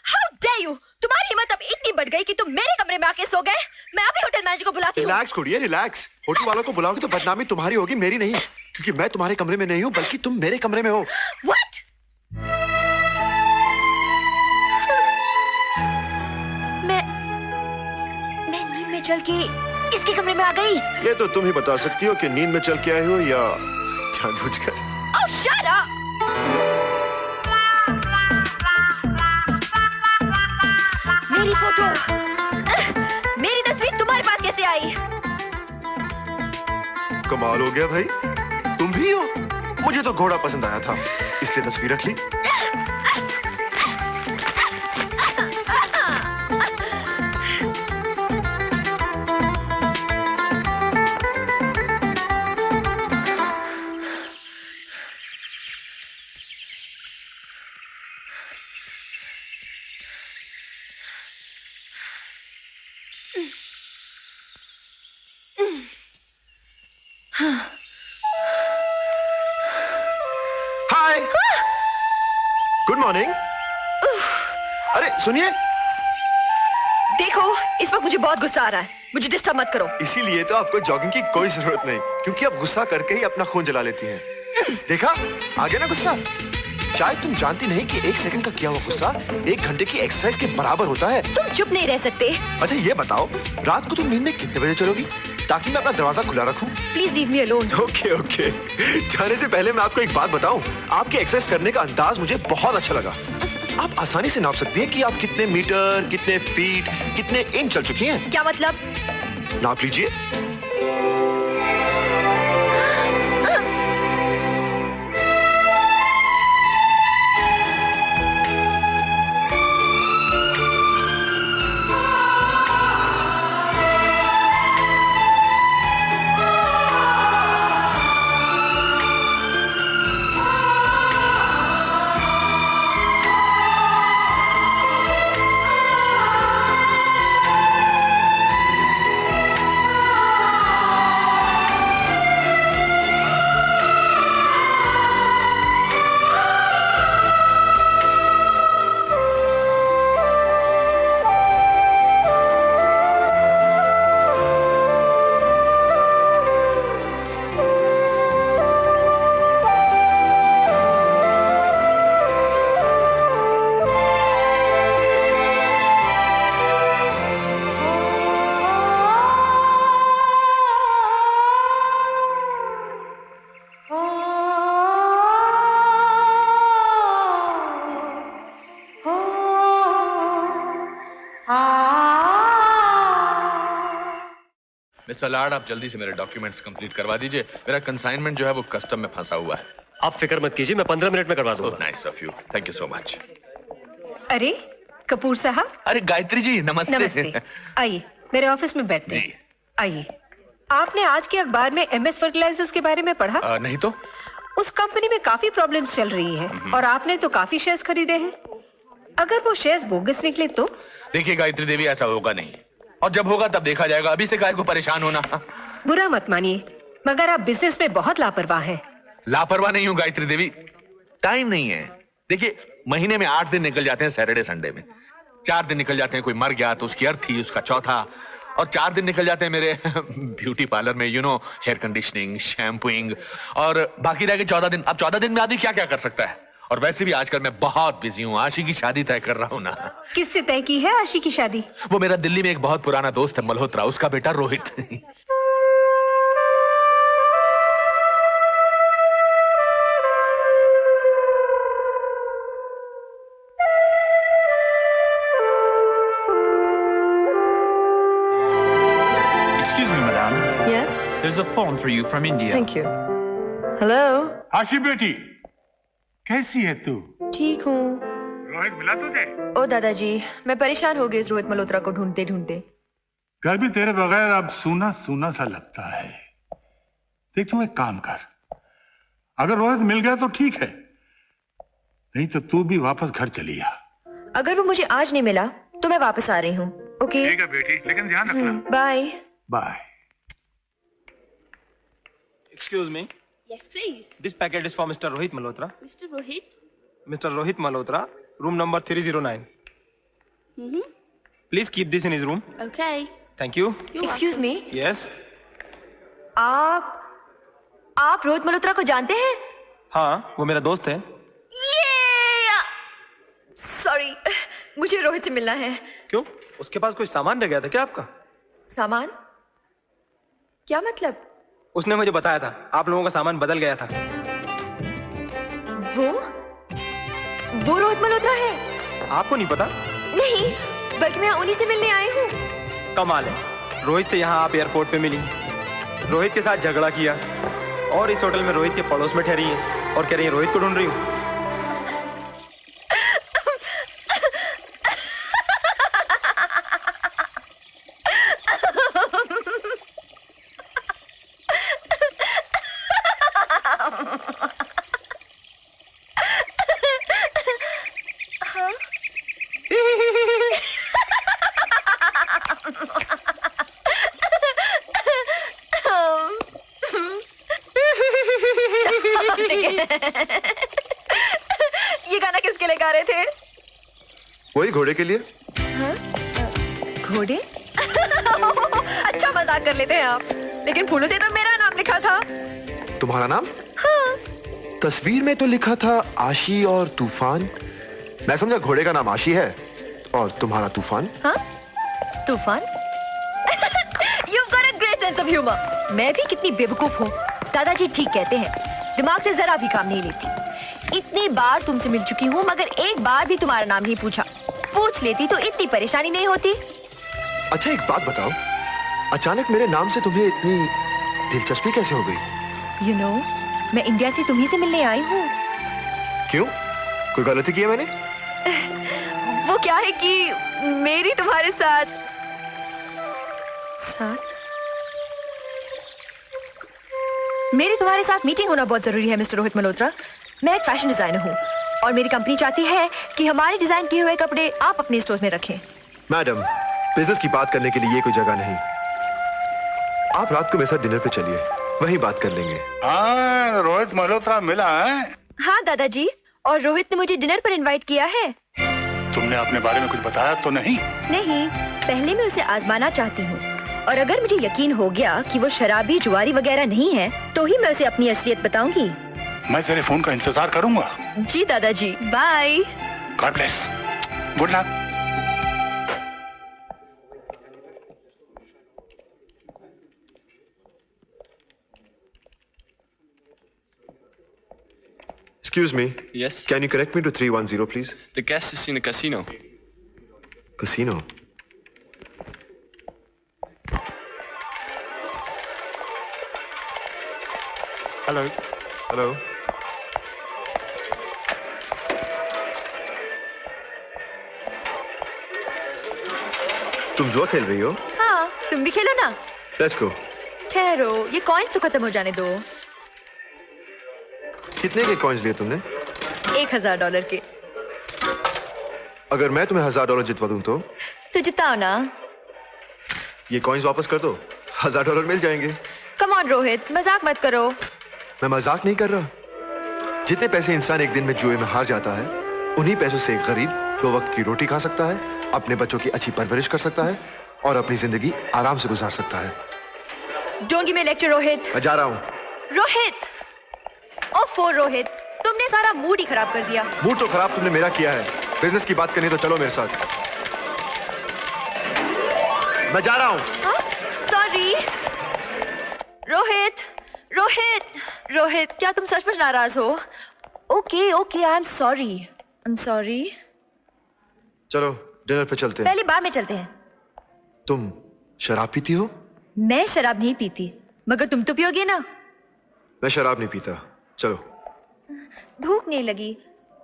How dare you? तुम्हारी हिम्मत अब इतनी बढ़ गई कि तुम मेरे कमरे में आके सो गए। मैं अभी होटल मैनेजर को बुलाती हूँ। Relax कुड़िए, relax. होटल वालों को बुलाओगे तो बदनामी तुम्हारी होगी, मेरी नहीं, क्योंकि मैं तुम्हारे कमरे में नहीं हूँ, बल्कि तुम मेरे कमरे में हो। What? मैं नींद में चल के इसके कमरे में आ गई। ये तो तुम ही बता सकती हो कि नींद में चल के आए हो या जानबूझकर। Oh, shut up! मेरी फोटो, मेरी तस्वीर तुम्हारे पास कैसे आई? कमाल हो गया भाई, तुम भी हो। मुझे तो घोड़ा पसंद आया था, इसलिए तस्वीर रख ली। हाय, गुड मॉर्निंग। अरे सुनिए, देखो इस वक्त मुझे बहुत गुस्सा आ रहा है, मुझे डिस्टर्ब मत करो। इसीलिए तो आपको जॉगिंग की कोई जरूरत नहीं, क्योंकि आप गुस्सा करके ही अपना खून जला लेती हैं। देखा, आ गया ना गुस्सा। शायद तुम जानती नहीं कि 1 सेकंड का किया हुआ गुस्सा 1 घंटे की एक्सरसाइज के बराबर होता है। तुम चुप नहीं रह सकते। अच्छा ये बताओ, रात को तुम नींद में कितने बजे चलोगी ताकि मैं अपना दरवाजा खुला रखूं? Please leave me alone. Okay okay. जाने से पहले मैं आपको एक बात बताऊं, आपके एक्सरसाइज करने का अंदाज मुझे बहुत अच्छा लगा। आप आसानी से नाप सकती हैं कि आप कितने मीटर, कितने फीट, कितने इंच चल चुकी हैं। क्या मतलब? नाप लीजिए। मिस्टर लाड, आप जल्दी से मेरे डॉक्यूमेंट्स कंप्लीट करवा दीजिए। मेरा कंसाइनमेंट जो है वो कस्टम में फंसा हुआ है। आप फिक्र मत कीजिए, मैं 15 मिनट में करवा दूंगा। Nice of you, thank you so much. अरे कपूर साहब। अरे गायत्री जी, नमस्ते। नमस्ते, आइए मेरे ऑफिस में बैठते हैं। आइए। आपने आज के अखबार में MS फर्टिलाइजर्स के बारे में पढ़ा? नहीं तो। उस कंपनी में काफी प्रॉब्लम्स चल रही हैं और आपने तो काफी शेयर्स खरीदे हैं। अगर वो शेयर्स बोगस निकले तो? देखिए गायत्री देवी, ऐसा होगा नहीं, और जब होगा तब देखा जाएगा। अभी से काहे को परेशान होना। बुरा मत मानिए, मगर आप बिजनेस में बहुत लापरवाह हैं। लापरवाह नहीं हूँ गायत्री देवी, टाइम नहीं है। देखिए, महीने में 8 दिन निकल जाते हैं सैटरडे संडे में। 4 दिन निकल जाते हैं कोई मर गया तो उसकी अर्थी, उसका चौथा, और 4 दिन निकल जाते हैं मेरे ब्यूटी पार्लर में, हेयर कंडीशनिंग, शैम्पूइंग, और बाकी रह गए 14 दिन। अब 14 दिन में आदमी क्या क्या कर सकता है? और वैसे भी आजकल मैं बहुत बिजी हूँ, आशी की शादी तय कर रहा हूँ ना। किससे तय की है आशी की शादी? वो मेरा दिल्ली में एक बहुत पुराना दोस्त है मल्होत्रा, उसका बेटा Rohit. Excuse me, madam. Yes. There's a phone for you from India. Thank you. Hello. आशी बेटी, कैसी है तू? ठीक हूँ। रोहित मिला तुझे? ओ दादाजी, मैं परेशान हो गई इस रोहित मल्होत्रा को ढूंढते ढूंढते। घर भी तेरे बगैर अब सूना सूना सा लगता है। देख, तू एक काम कर, अगर रोहित मिल गया तो ठीक है, नहीं तो तू भी वापस घर चली आ। अगर वो मुझे आज नहीं मिला तो मैं वापस आ रही हूँ। ओके? ठीक है बेटी, लेकिन ध्यान रखना। Bye. Bye. Excuse me. Yes, please. This packet is for Mr. Rohit Malhotra. Mr. Rohit? Mr. Rohit Malhotra, room number 309. Mm-hmm. Please keep this in his room. Okay. Thank you. Excuse me. Yes. आप रोहित मल्होत्रा को जानते हैं? हाँ, वो मेरा दोस्त है। सॉरी, मुझे रोहित से मिलना है। क्यों? उसके पास कोई सामान रह गया था क्या आपका? सामान? क्या मतलब? उसने मुझे बताया था आप लोगों का सामान बदल गया था। वो रोहित मल्होत्रा है? आपको नहीं पता? नहीं, बल्कि मैं उन्हीं से मिलने आई हूँ। कमाल है, रोहित से यहाँ आप एयरपोर्ट पे मिली, रोहित के साथ झगड़ा किया, और इस होटल में रोहित के पड़ोस में ठहरी है और कह रही है रोहित को ढूंढ रही हूँ। ये गाना किसके लिए गा रहे थे? वही घोड़े के लिए। घोड़े? अच्छा मजाक कर लेते हैं आप, लेकिन फूलों से तो मेरा नाम लिखा था। तुम्हारा नाम? हाँ। तस्वीर में तो लिखा था आशी और तूफान। मैं समझा घोड़े का नाम आशी है और तुम्हारा तूफान। हाँ? तूफान? You've got a great sense of humor. मैं भी कितनी बेवकूफ हूँ। दादाजी ठीक कहते हैं, दिमाग से जरा भी काम नहीं लेती। इतनी बार तुमसे मिल चुकी हूँ मगर एक बार भी तुम्हारा नाम नहीं पूछा। पूछ लेती तो इतनी परेशानी नहीं होती। अच्छा एक बात बताओ, अचानक मेरे नाम से तुम्हें इतनी दिलचस्पी कैसे हो गई? You know, मैं इंडिया से तुम्ही से मिलने आई हूँ। क्यों? कोई गलती की है मैंने? वो क्या है कि मेरी तुम्हारे साथ मेरी तुम्हारे साथ मीटिंग होना बहुत जरूरी है मिस्टर रोहित मल्होत्रा। मैं एक फैशन डिजाइनर हूँ और मेरी कंपनी चाहती है कि हमारे डिजाइन किए हुए कपड़े आप अपने स्टोर्स में रखें। मैडम, बिजनेस की बात करने के लिए ये कोई जगह नहीं। आप रात को मेरे साथ डिनर पे चलिए, वहीं बात कर लेंगे। हाँ, रोहित मल्होत्रा मिला है? हाँ दादाजी, और रोहित ने मुझे डिनर पर इनवाइट किया है। तुमने अपने बारे में कुछ बताया तो नहीं? नहीं, पहले मैं उसे आजमाना चाहती हूँ और अगर मुझे यकीन हो गया कि वो शराबी जुआरी वगैरह नहीं है तो ही मैं उसे अपनी असलियत बताऊंगी। मैं तेरे फोन का इंतजार करूंगा। जी दादाजी, bye. God bless. Good luck. Excuse me. Yes? Can you connect me to 310, please? The guest is in a casino. Casino? Hello. Hello. तुम जुआ खेल रही हो? हाँ, तुम भी खेलो ना। Let's go. ठहरो, ये कॉइन्स तो खत्म हो जाने दो। कितने के कॉइन्स लिए तुमने? $1000 के। अगर मैं तुम्हें $1000 जितवा दूं तो? तो जिताओ ना। ये कॉइन्स वापस कर दो, $1000 मिल जाएंगे। कम ऑन रोहित, मजाक मत करो। मैं मजाक नहीं कर रहा। जितने पैसे इंसान एक दिन में जुए में हार जाता है, उन्हीं पैसों से एक गरीब 2 वक्त की रोटी खा सकता है, अपने बच्चों की अच्छी परवरिश कर सकता है और अपनी जिंदगी आराम से गुजार सकता है। Don't give me a lecture, Rohit. मैं जा रहा हूँ। रोहित! ओफो रोहित, तुमने सारा मूड ही खराब कर दिया। मूड तो खराब तुमने मेरा किया है। बिजनेस की बात करनी तो चलो मेरे साथ। मैं जा रहा हूँ। सॉरी। रोहित, रोहित, रोहित, क्या तुम सचमुच नाराज हो? Okay, okay, I am sorry. I am sorry. चलो डिनर पे चलते हैं। पहली बार में चलते हैं। तुम शराब पीती हो? मैं शराब नहीं पीती, मगर तुम तो पियोगे ना। मैं शराब नहीं पीता। चलो। भूख नहीं लगी,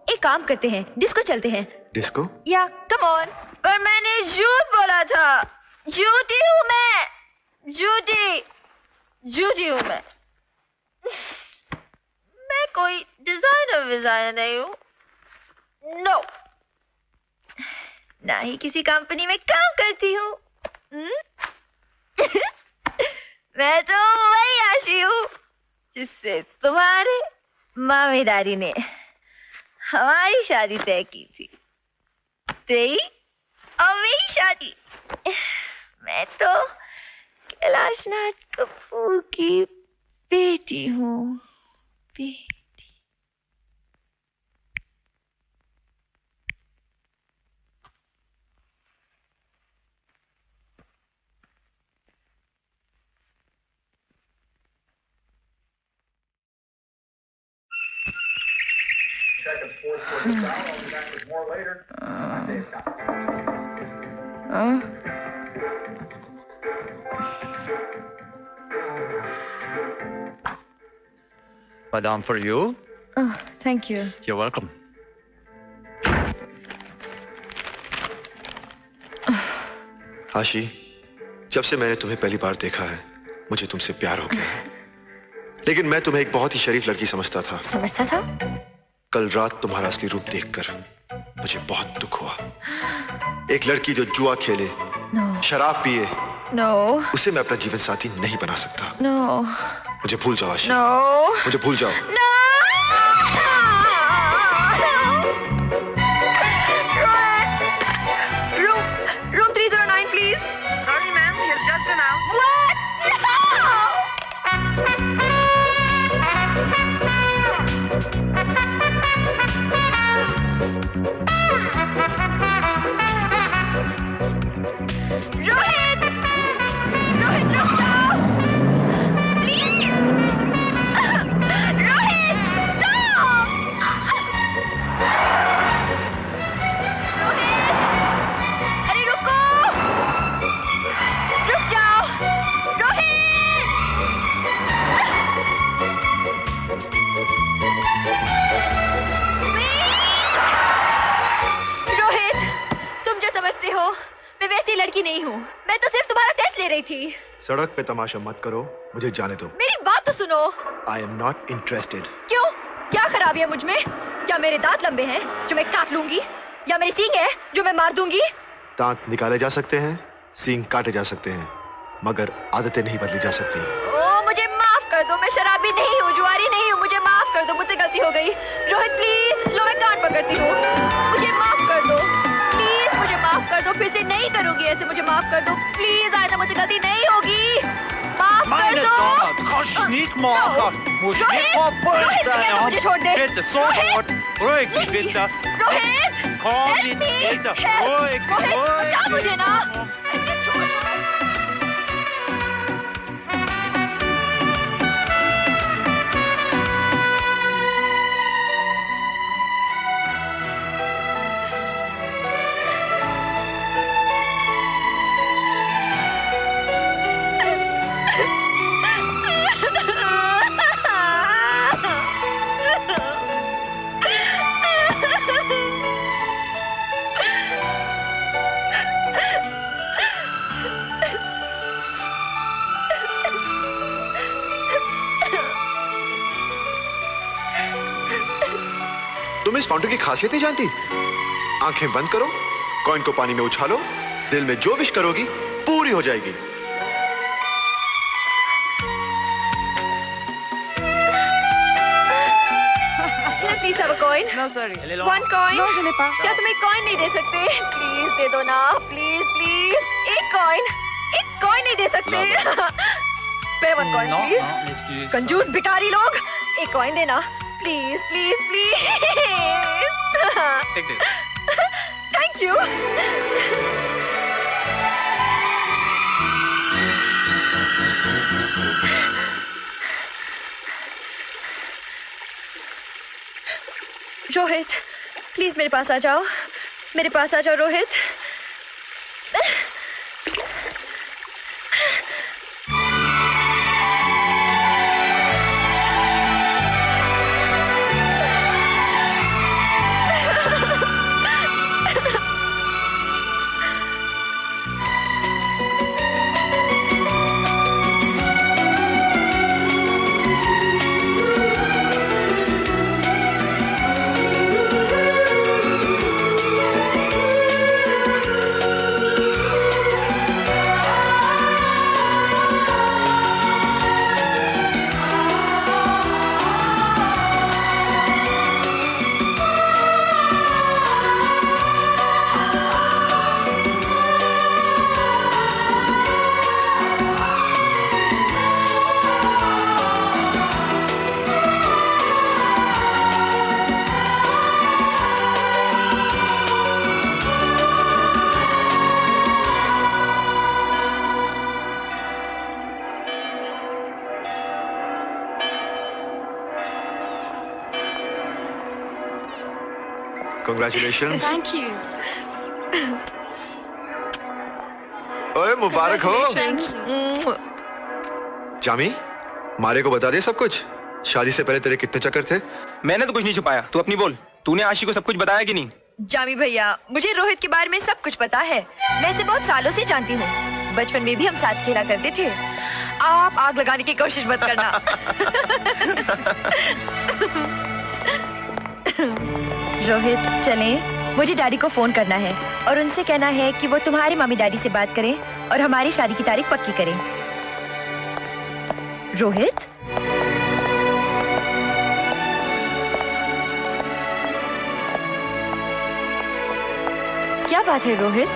एक काम करते हैं, डिस्को चलते हैं। डिस्को? या कम ऑन। पर मैंने झूठ बोला था। झूठी हूँ मैं, झूठी, झूठी हूँ मैं। मैं कोई डिजाइनर नहीं हूँ। नो, ना ही किसी कंपनी में काम करती हूँ। मैं तो वही आशी हूँ जिससे तुम्हारे मामी दादी ने हमारी शादी तय की थी। तेरी और मेरी शादी। मैं तो कैलाशनाथ कपूर की बेटी हूँ। Madam, for you. Oh, thank you. You're welcome. आशी, जब से मैंने तुम्हें पहली बार देखा है, मुझे तुमसे प्यार हो गया है। लेकिन मैं तुम्हें एक बहुत ही शरीफ लड़की समझता था। समझता था? कल रात तुम्हारा असली रूप देखकर मुझे बहुत दुख हुआ। एक लड़की जो जुआ खेले, शराब पिए, उसे मैं अपना जीवन साथी नहीं बना सकता। मुझे भूल जाओ आशी। मुझे भूल जाओ। Room 309, please. Sorry, ma'am. He has just been out. What? No! की नहीं हूँ। मैं तो सिर्फ तुम्हारा टेस्ट ले रही थी। सड़क पे तमाशा मत करो, मुझे जाने दो। मेरी बात तो सुनो। I am not interested. क्यों? क्या खराबी है मुझ में? क्या मेरे दांत लंबे हैं जो मैं काट लूंगी, या मेरी सींग है जो मैं मार दूंगी? दांत निकाले जा सकते हैं, सींग काटे जा सकते हैं, मगर आदतें नहीं बदली जा सकती। ओ मुझे माफ कर दो, मैं शराबी नहीं हूँ, जुआरी नहीं हूँ, मुझे माफ कर दो, मुझसे गलती हो गई। रोहित प्लीज, लो मैं कान पकड़ती हूँ, मुझे माफ कर दो प्लीज, मुझे माफ कर दो, फिर से नहीं करूंगी ऐसे, मुझे माफ कर दो प्लीज, आइंदा मुझसे गलती नहीं होगी, माफ कर दो। Nicht machen! Muss nicht mal böse sein! मुझे छोड़ दे। Bitte, sofort! Ruhig Sie bitte! Rohit! Komm jetzt bitte! Ruhig Sie, ruhig बचा मुझे ना! तुम इस फाउंटेन की खासियत नहीं जानती? आंखें बंद करो, कॉइन को पानी में उछालो, दिल में जो विश करोगी पूरी हो जाएगी। Please have a coin. No, sorry. One coin. No, je n'ai pas. क्या तुम एक कॉइन नहीं दे सकते? प्लीज दे दो ना, प्लीज प्लीज। एक कॉइन नहीं दे सकते? पे one coin Non, please. non, excuse. कंजूस भिखारी लोग, एक कॉइन देना please please please. Take this. Thank you. Rohit please मेरे पास आ जाओ, मेरे पास आ जाओ रोहित। Congratulations. Thank you. ओए मुबारक हो। Thank you. जामी, मारे को बता दे सब कुछ। शादी से पहले तेरे कितने चक्कर थे? मैंने तो कुछ नहीं छुपाया, तू अपनी बोल। तूने आशी को सब कुछ बताया कि नहीं? जामी भैया, मुझे रोहित के बारे में सब कुछ पता है। मैं इसे बहुत सालों से जानती हूँ। बचपन में भी हम साथ खेला करते थे। आप आग लगाने की कोशिश मत करना। रोहित चलें, मुझे डैडी को फोन करना है और उनसे कहना है कि वो तुम्हारे मम्मी डैडी से बात करें और हमारी शादी की तारीख पक्की करें। रोहित क्या बात है रोहित?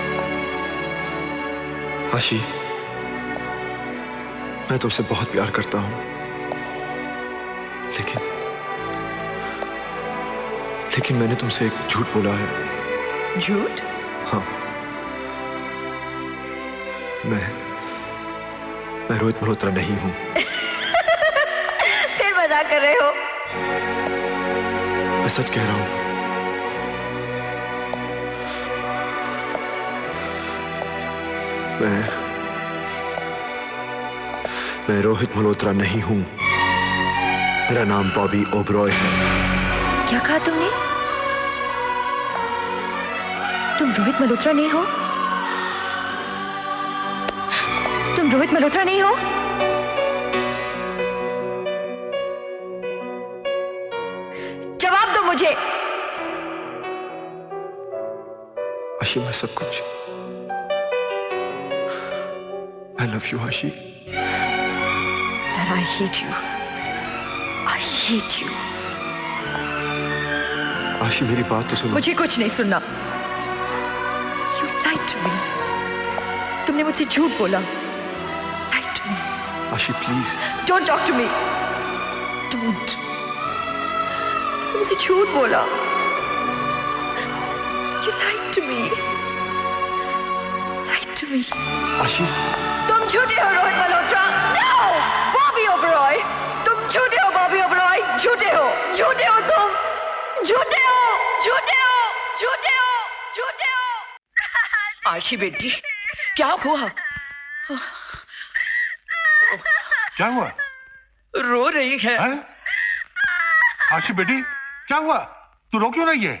आशी, मैं तुमसे बहुत प्यार करता हूँ, लेकिन मैंने तुमसे एक झूठ बोला है। झूठ? हाँ, मैं रोहित मल्होत्रा नहीं हूँ। फिर मजाक कर रहे हो? मैं सच कह रहा हूँ। मैं रोहित मल्होत्रा नहीं हूँ। मेरा नाम बॉबी ओबरॉय है। क्या कहा तुमने? तुम रोहित मल्होत्रा नहीं हो? तुम रोहित मल्होत्रा नहीं हो? जवाब दो मुझे। आशी, मैं सब कुछ। I love you, आशी। And I hate you. I hate you. आशी, मेरी बात तो सुनो। मुझे कुछ नहीं सुनना। You lied to me. तुमने मुझसे झूठ बोला। Lied to me. आशी, please. Don't talk to me. Don't. तुमने मुझसे झूठ बोला। You lied to me. Lied to me. आशी। तुम झूठे हो रोहित मल्होत्रा। No! बॉबी ओबरॉय। तुम झूठे हो बॉबी ओबरॉय। झूठे हो। झूठे हो तुम। झूठे हो। झूठे हो। झूठे हो। झूठे हो। आशी बेटी, क्या हुआ? क्या हुआ? रो रही है। आशी बेटी, क्या हुआ? तू रो क्यों रही है?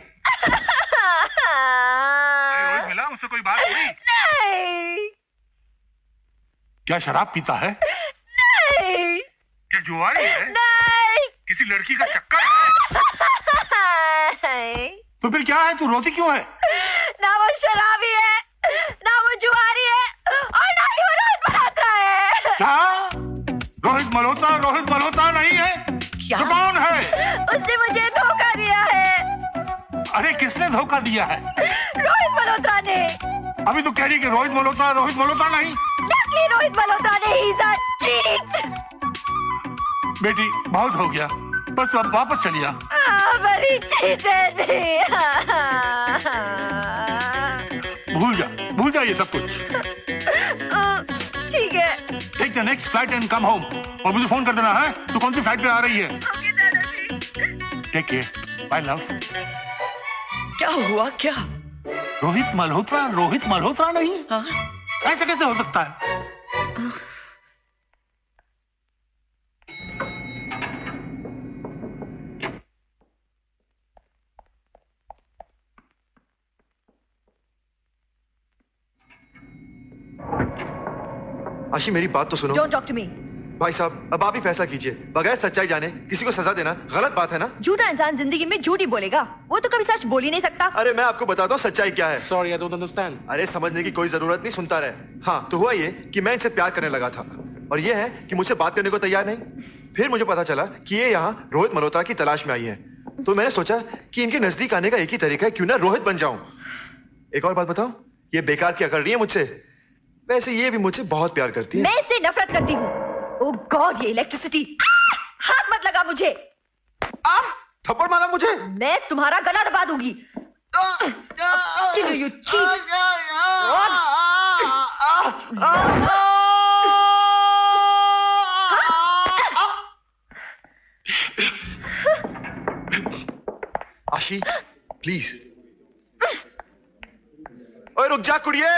रोहित मिला, उससे कोई बात हुई? नहीं। क्या शराब पीता है? नहीं। क्या जुआरी है? नहीं। किसी लड़की का चक्कर है? नहीं। तो फिर क्या है? तू रोती क्यों है? ना वो शराबी है, ना वो जुआरी है, और ना ही वो रोहित मल्होत्रा है। क्या? रोहित मल्होत्रा नहीं है? क्या? तो कौन है? उसने मुझे धोखा दिया है। अरे किसने धोखा दिया है? रोहित मल्होत्रा ने। अभी तो कह रही कि रोहित मल्होत्रा नहीं। नकली रोहित मल्होत्रा ने। He's a cheat. बेटी, बहुत हो गया, बस तू अब वापस चली आ। बड़ी चीटर नहीं। भूल जा ये सब कुछ। ठीक है। Take the next flight and come home. और मुझे फोन कर देना है तू कौन सी फ्लाइट पे आ रही है। Take care. Bye love. क्या हुआ? क्या? रोहित मल्होत्रा नहीं? ऐसा कैसे हो सकता है? आशी, मेरी बात तो सुनो। Don't talk to me. भाई साहब, अब आप ही फैसला कीजिए। बगैर सच्चाई जाने किसी को सजा देना गलत बात है ना? झूठा इंसान जिंदगी में झूठ ही बोलेगा। वो तो कभी सच बोल ही नहीं सकता। अरे मैं आपको बताता हूँ सच्चाई क्या है। Sorry, I don't understand. अरे समझने की कोई जरूरत नहीं, सुनता रहे। हाँ, तो हुआ ये कि मैं इनसे प्यार करने लगा था, और ये है कि मुझसे बात करने को तैयार नहीं। फिर मुझे पता चला कि ये यहाँ रोहित मल्होत्रा की तलाश में आई है, तो मैंने सोचा कि इनके नजदीक आने का एक ही तरीका है, क्यों ना रोहित बन जाऊं। एक और बात बताऊं, ये बेकार क्या कर रही है मुझसे। वैसे ये भी मुझसे बहुत प्यार करती है। मैं इससे नफरत करती हूँ। ओह गॉड, ये इलेक्ट्रिसिटी। हाथ मत लगा मुझे। आप थप्पड़ मारा मुझे। मैं तुम्हारा गला दबा दूंगी। You cheat. आशी, प्लीज। ओए रुक जा कुड़िए।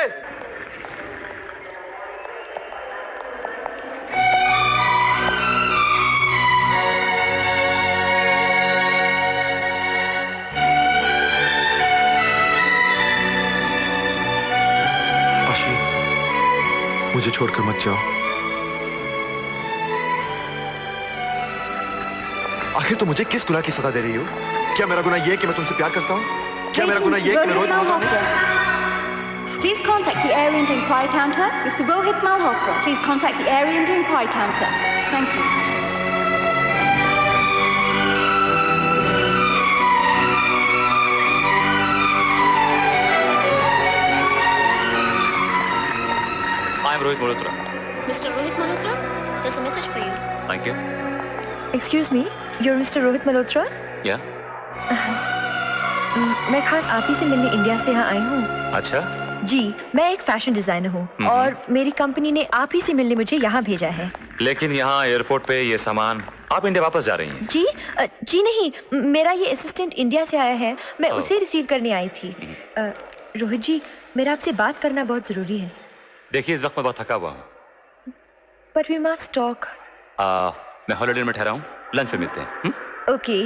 मुझे छोड़कर मत जाओ। आखिर तुम मुझे किस गुनाह की सजा दे रही हो? क्या मेरा गुनाह ये है कि मैं तुमसे प्यार करता हूँ? क्या मेरा गुनाह ये है कि मैं रोहित मल्होत्रा हूँ? Please contact the area and inquiry counter. Mr. Rohit Malhotra. Please contact the area and inquiry counter. Thank you. I am Rohit Malhotra. Mr. Rohit Malhotra, there's a message for you. Thank you. Excuse me, you're Mr. Rohit Malhotra? Yeah. मैं खास आप ही से मिलने इंडिया से यहाँ आई हूँ। अच्छा। जी, मैं एक फैशन डिजाइनर हूँ और मेरी कंपनी ने आप ही से मिलने मुझे यहाँ भेजा है। लेकिन यहाँ एयरपोर्ट पे ये सामान, आप इंडिया वापस जा रही हैं? जी जी नहीं, मेरा ये असिस्टेंट इंडिया से आया है, मैं उसे रिसीव करने आई थी। रोहित जी, मेरा आपसे बात करना बहुत जरूरी है। देखिए, इस वक्त मैं बहुत थका हुआ हूँ। But we must talk. मैं हॉलिडे में ठहरा हूँ, लंच पे मिलते हैं। ओके।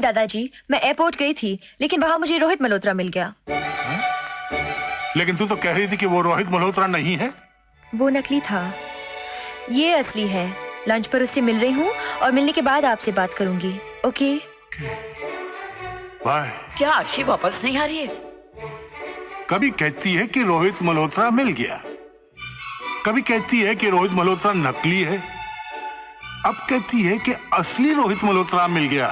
दादाजी, मैं एयरपोर्ट गई थी, लेकिन वहां मुझे रोहित मल्होत्रा मिल गया। लेकिन तू तो कह रही थी कि वो रोहित मल्होत्रा नहीं है। वो नकली था, ये असली है। लंच पर उससे मिल रही हूँ और मिलने के बाद आपसे बात करूंगी। Okay bye. क्या आशी वापस नहीं आ रही है? कभी कहती है कि रोहित मल्होत्रा मिल गया, कभी कहती है कि रोहित मल्होत्रा नकली है, अब कहती है कि असली रोहित मल्होत्रा मिल गया।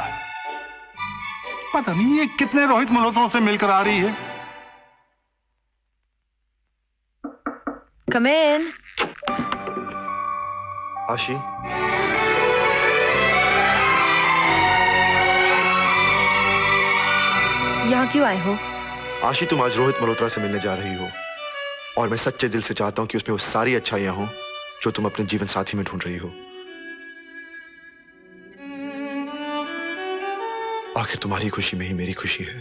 पता नहीं ये कितने रोहित मल्होत्रों से मिलकर आ रही है। कम इन। आशी, यहाँ क्यों आए हो? आशी, तुम आज रोहित मल्होत्रा से मिलने जा रही हो और मैं सच्चे दिल से चाहता हूं कि उसमें वो सारी अच्छाइयां हो जो तुम अपने जीवन साथी में ढूंढ रही हो। आखिर तुम्हारी खुशी में ही मेरी खुशी है।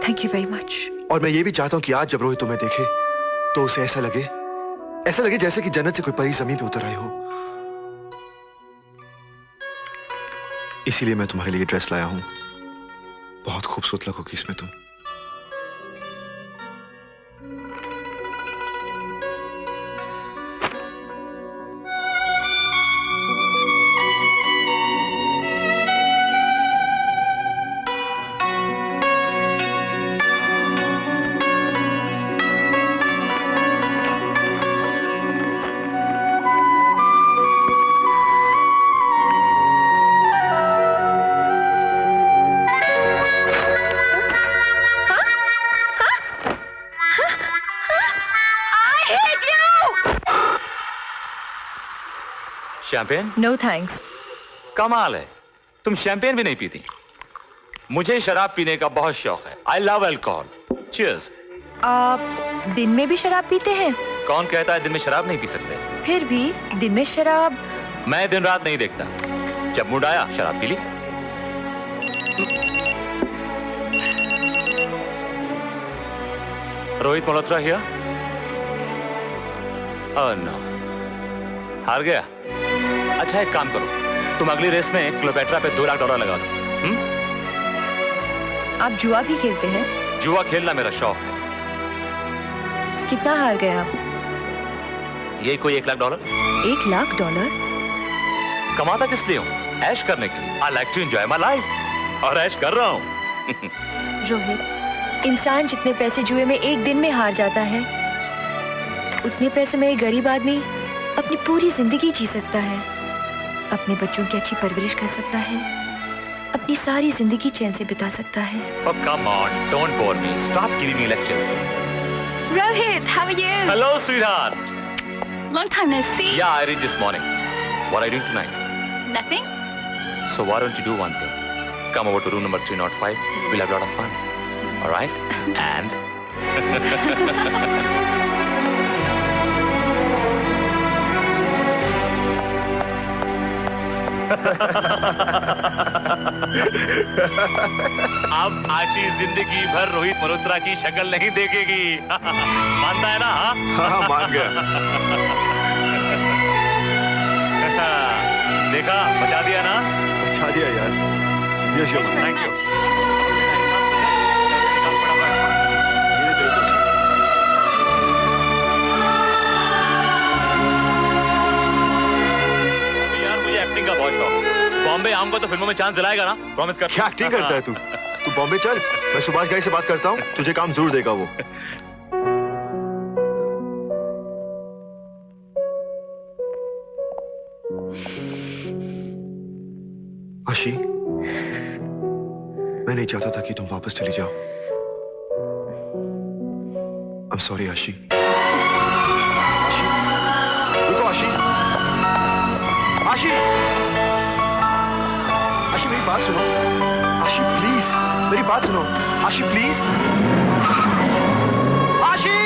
Thank you very much. और मैं ये भी चाहता हूं कि आज जब रोहित तुम्हें देखे तो उसे ऐसा लगे जैसे कि जन्नत से कोई परी जमीन पे उतर आई हो। इसीलिए मैं तुम्हारे लिए ड्रेस लाया हूं। बहुत खूबसूरत लगोगी इसमें तुम। शैंपेन? No thanks. कमाल है, तुम शैंपेन भी नहीं पीती। मुझे शराब पीने का बहुत शौक है। I love alcohol. चीयर्स। आप दिन में भी शराब पीते हैं? कौन कहता है दिन में शराब नहीं पी सकते? फिर भी दिन में शराब। मैं दिन रात नहीं देखता, जब मूड आया शराब पी ली। Rohit Malhotra here? Oh no, हार गया। अच्छा एक काम करो, तुम अगली रेस में क्लोपेट्रा पे $2 लाख लगा दो। आप जुआ भी खेलते हैं? जुआ खेलना मेरा शौक है। कितना हार गए आप? ये कोई $1 लाख। $1 लाख? कमाता किस लिए हूँ? ऐश करने के लिए। I like to enjoy my life और ऐश कर रहा हूँ। रोहित, इंसान जितने पैसे जुए में एक दिन में हार जाता है, उतने पैसे में एक गरीब आदमी अपनी पूरी जिंदगी जी सकता है, अपने बच्चों की अच्छी परवरिश कर सकता है, अपनी सारी जिंदगी चैन से बिता सकता है। Oh, come on, don't bore me. Stop giving me lectures. Rohit, how are you? Hello, sweetheart. Long time no see. Yeah, I read this morning. What are you doing tonight? Nothing. So why don't you do one thing? Come over to room number 305. We'll have a lot of fun. All right? And? अब आशी जिंदगी भर रोहित मल्होत्रा की शक्ल नहीं देखेगी। मानता है ना? हाँ, मान गया। देखा, बचा दिया ना? बचा दिया यार। Yes your thank you. Acting का बहुत शौक। बॉम्बे आऊंगा तो फिल्मों में चांस दिलाएगा ना? प्रॉमिस कर। क्या एक्टिंग करता है तू? तू बॉम्बे चल, मैं सुभाष घई से बात करता हूँ, तुझे काम जरूर देगा वो। आशी, मैं नहीं चाहता था कि तुम वापस चली जाओ। I'm sorry आशी। आशी, रुको आशी। आशी, आशी मेरी बात सुनो। आशी प्लीज, मेरी बात सुनो। आशी प्लीज। आशी!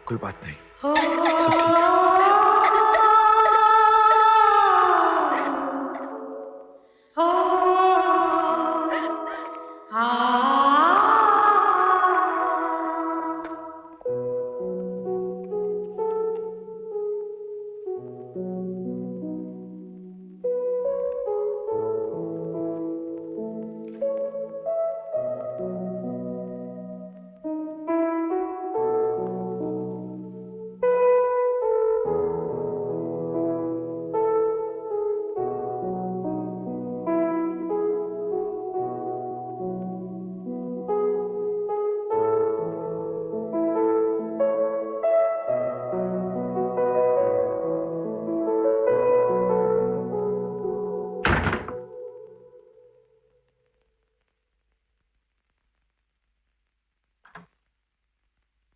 कोई बात नहीं, सब ठीक है।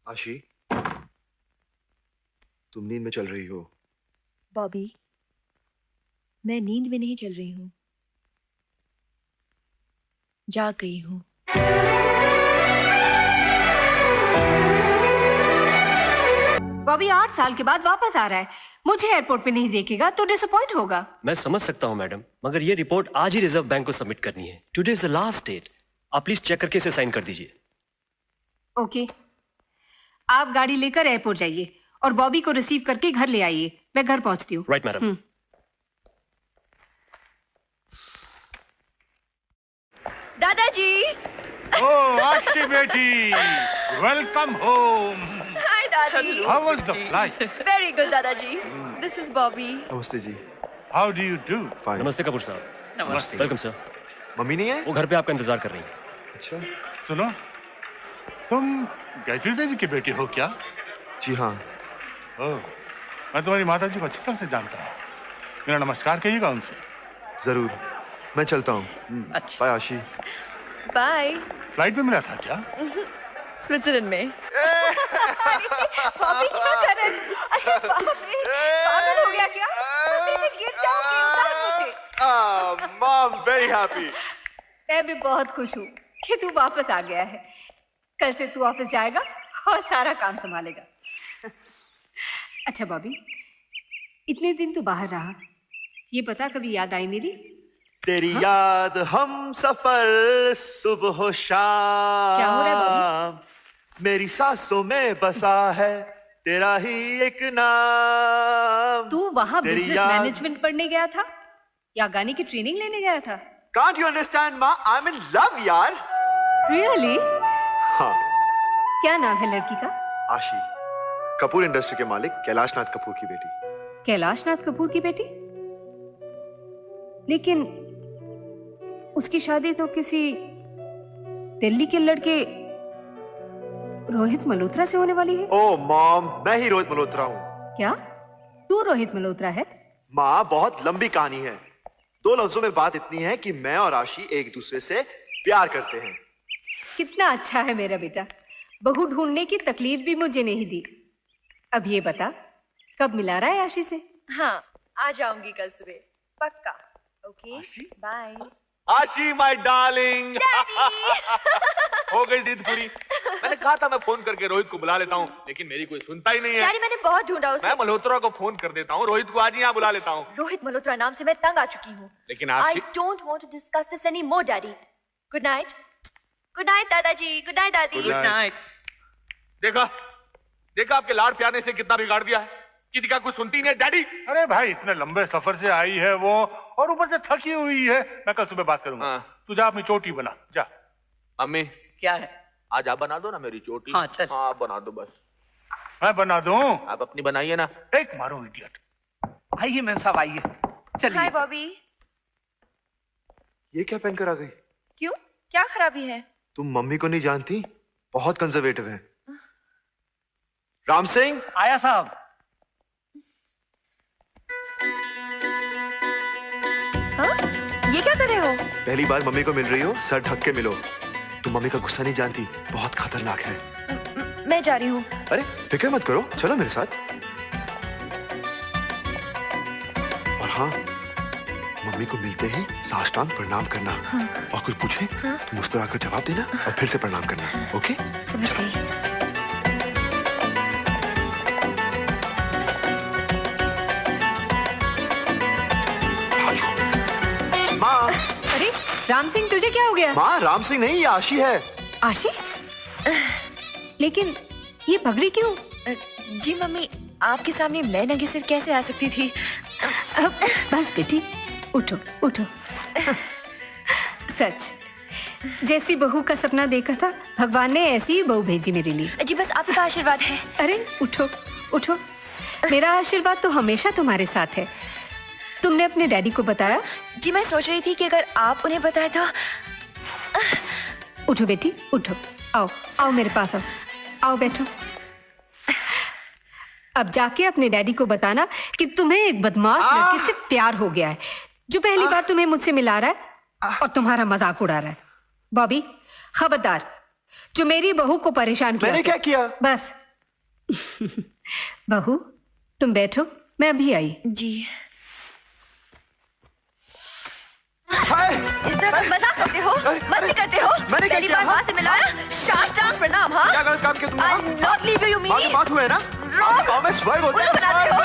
आशी, तुम नींद में चल रही हो। बॉबी, मैं नींद में नहीं चल रही हूँ, जाग गई हूँ। बॉबी 8 साल के बाद वापस आ रहा है, मुझे एयरपोर्ट पे नहीं देखेगा तो डिसअपॉइंट होगा। मैं समझ सकता हूँ मैडम, मगर ये रिपोर्ट आज ही रिजर्व बैंक को सबमिट करनी है। Today is the last date. आप प्लीज चेक करके इसे साइन कर दीजिए। ओके, आप गाड़ी लेकर एयरपोर्ट जाइए और बॉबी को रिसीव करके घर ले आइए। मैं घर पहुंचती हूँ। Right madam. दादाजी। ओह आशी बेटी, वेलकम होम। हाय दादी। How was the flight? Very good दादाजी। This is Bobby। नमस्ते जी। How do you do? Fine। नमस्ते कपूर साहब। नमस्ते। Welcome sir. मम्मी नहीं है? वो घर पे आपका इंतजार कर रही है। अच्छा। सुनो, तुम गायत्री देवी की बेटी हो क्या? जी हाँ। ओह, मैं तुम्हारी माता जी को अच्छी तरह से जानता हूँ। मेरा नमस्कार कहिएगा उनसे। जरूर, मैं चलता हूँ। बाय आशी। बाय। फ्लाइट में मिला था क्या? स्विट्जरलैंड में। बॉबी क्या कर रहे हैं? अरे बाप रे, पागल हो गया क्या? मैं गिर जाऊंगी, उतार मुझे। Mom very happy. मैं भी बहुत खुश हूँ कि तू वापस आ गया है। कल से तू ऑफिस जाएगा और सारा काम संभालेगा। अच्छा बॉबी, इतने दिन तू बाहर रहा, ये बता कभी याद आई मेरी? तेरी याद हम सफर सुबह शाम। क्या हो रहा है बॉबी? मेरी सांसों में बसा है तेरा ही एक नाम। तू वहाँ बिजनेस मैनेजमेंट पढ़ने गया था या गाने की ट्रेनिंग लेने गया था? Can't you understand माँ? I'm in love यार। Really? हाँ। क्या नाम है लड़की का? आशी, कपूर इंडस्ट्री के मालिक कैलाशनाथ कपूर की बेटी। कैलाशनाथ कपूर की बेटी? लेकिन उसकी शादी तो किसी दिल्ली के लड़के रोहित मल्होत्रा से होने वाली है। ओ मॉम, मैं ही रोहित मल्होत्रा हूँ। क्या तू रोहित मल्होत्रा है? माँ, बहुत लंबी कहानी है। 2 लफ्जों में बात इतनी है कि मैं और आशी एक दूसरे से प्यार करते हैं। कितना अच्छा है मेरा बेटा, बहू ढूंढने की तकलीफ भी मुझे नहीं दी। अब ये बता, कब मिला रहा है आशी से? हाँ, आ जाऊंगी कल सुबह, पक्का। Okay, bye. Ashi my darling. हो गई जिद पूरी। मैंने कहा था मैं फोन करके रोहित को बुला लेता हूँ, लेकिन मेरी कोई सुनता ही नहीं है। डैडी, मैंने बहुत ढूंढा उसे। मैं मल्होत्रा को फोन कर देता हूँ, रोहित को आज ही यहाँ बुला लेता हूँ। रोहित मल्होत्रा नाम से मैं तंग आ चुकी हूँ। लेकिन आशी, I don't want to discuss this anymore, Daddy. Good night. Good night, दादाजी। Good night, दादी। Good night. देखा आपके लाड़ प्याने से कितना बिगाड़ दिया है। किसी का कुछ सुनती नहीं है डैडी। अरे भाई, इतने लंबे सफर से आई है वो, और ऊपर से थकी हुई है। मैं कल सुबह बात करूंगा। तू जा अपनी चोटी बना, जा। मम्मी क्या है? आज आप बना दो ना मेरी चोटी। हाँ चल। हाँ बना दो बस। मैं बना दूं? आप अपनी बनाइए ना। एक मारो इडियट। आइए मैम साहब, आइए। चलिए। हाय बॉबी। ये क्या पहन कर आ गई? क्यों, क्या खराबी है? तुम मम्मी को नहीं जानती, बहुत कंजर्वेटिव है। राम सिंह। आया साहब। हाँ? ये क्या कर रहे हो? पहली बार मम्मी को मिल रही हो, सर ढक के मिलो। तुम मम्मी का गुस्सा नहीं जानती, बहुत खतरनाक है। मैं जा रही हूँ। अरे फिक्र मत करो, चलो मेरे साथ। और हाँ, मम्मी को मिलते ही साष्टांग प्रणाम करना। हाँ। और कुछ पूछे तो मुस्कुराकर जवाब देना और फिर से प्रणाम करना। ओके? समझ गई। माँ। अरे राम सिंह, तुझे क्या हो गया? माँ, राम सिंह नहीं, ये आशी है। आशी? लेकिन ये पगड़ी क्यों? जी मम्मी, आपके सामने मैं नंगे सिर कैसे आ सकती थी? बस बेटी, उठो उठो। सच, जैसी बहू का सपना देखा था, भगवान ने ऐसी ही बहू भेजी मेरे लिए। जी बस आपका आशीर्वाद है। अरे उठो उठो, मेरा आशीर्वाद तो हमेशा तुम्हारे साथ है। तुमने अपने डैडी को बताया? जी मैं सोच रही थी कि अगर आप उन्हें बताए तो। उठो बेटी उठो, आओ आओ मेरे पास आओ, आओ बैठो। अब जाके अपने डैडी को बताना कि तुम्हें एक बदमाश लड़की से प्यार हो गया है, जो पहली बार तुम्हें मुझसे मिला रहा है और तुम्हारा मजाक उड़ा रहा है। बॉबी, खबरदार, जो मेरी बहू को परेशान किया। मैंने क्या किया? बस बहू तुम बैठो, मैं अभी आई। जी। इस तरह मजाक करते हो, मस्ती करते हो? पहली बार माँ से मिलाया, साष्टांग प्रणाम। हाँ, क्या गलत काम किया तुमने? I'll not leave you, मीनी। बात हुआ है ना? Wrong। मैं स्वर्ग होता है। बनाते हो,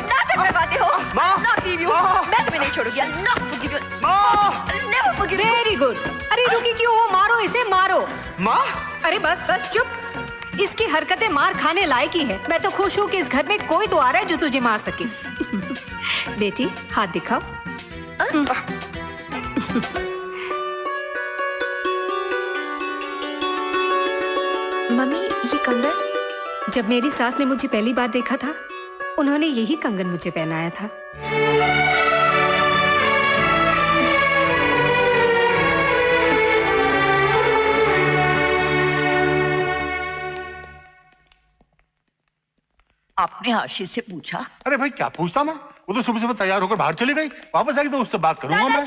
नाटक करवाते हो। I'll not leave you। मैं तुम्हें नहीं छोड़ूंगी। I'll not forgive you। I'll never forgive you। Very good. अरे रुकी क्यों हो? मारो इसे, मारो। माँ? अरे बस बस चुप। इसकी हरकतें मार खाने लायक ही है। मैं तो खुश हूँ कि इस घर में कोई तो आ रहा है जो तुझे मार सके। बेटी हाथ दिखाओ। मम्मी, ये कंगन? जब मेरी सास ने मुझे पहली बार देखा था, उन्होंने यही कंगन मुझे पहनाया था। आपने आशीष से पूछा? अरे भाई क्या पूछता मैं, वो तो सुबह सुबह तैयार होकर बाहर चली गई, वापस आएगी तो उससे बात करूंगा मैं।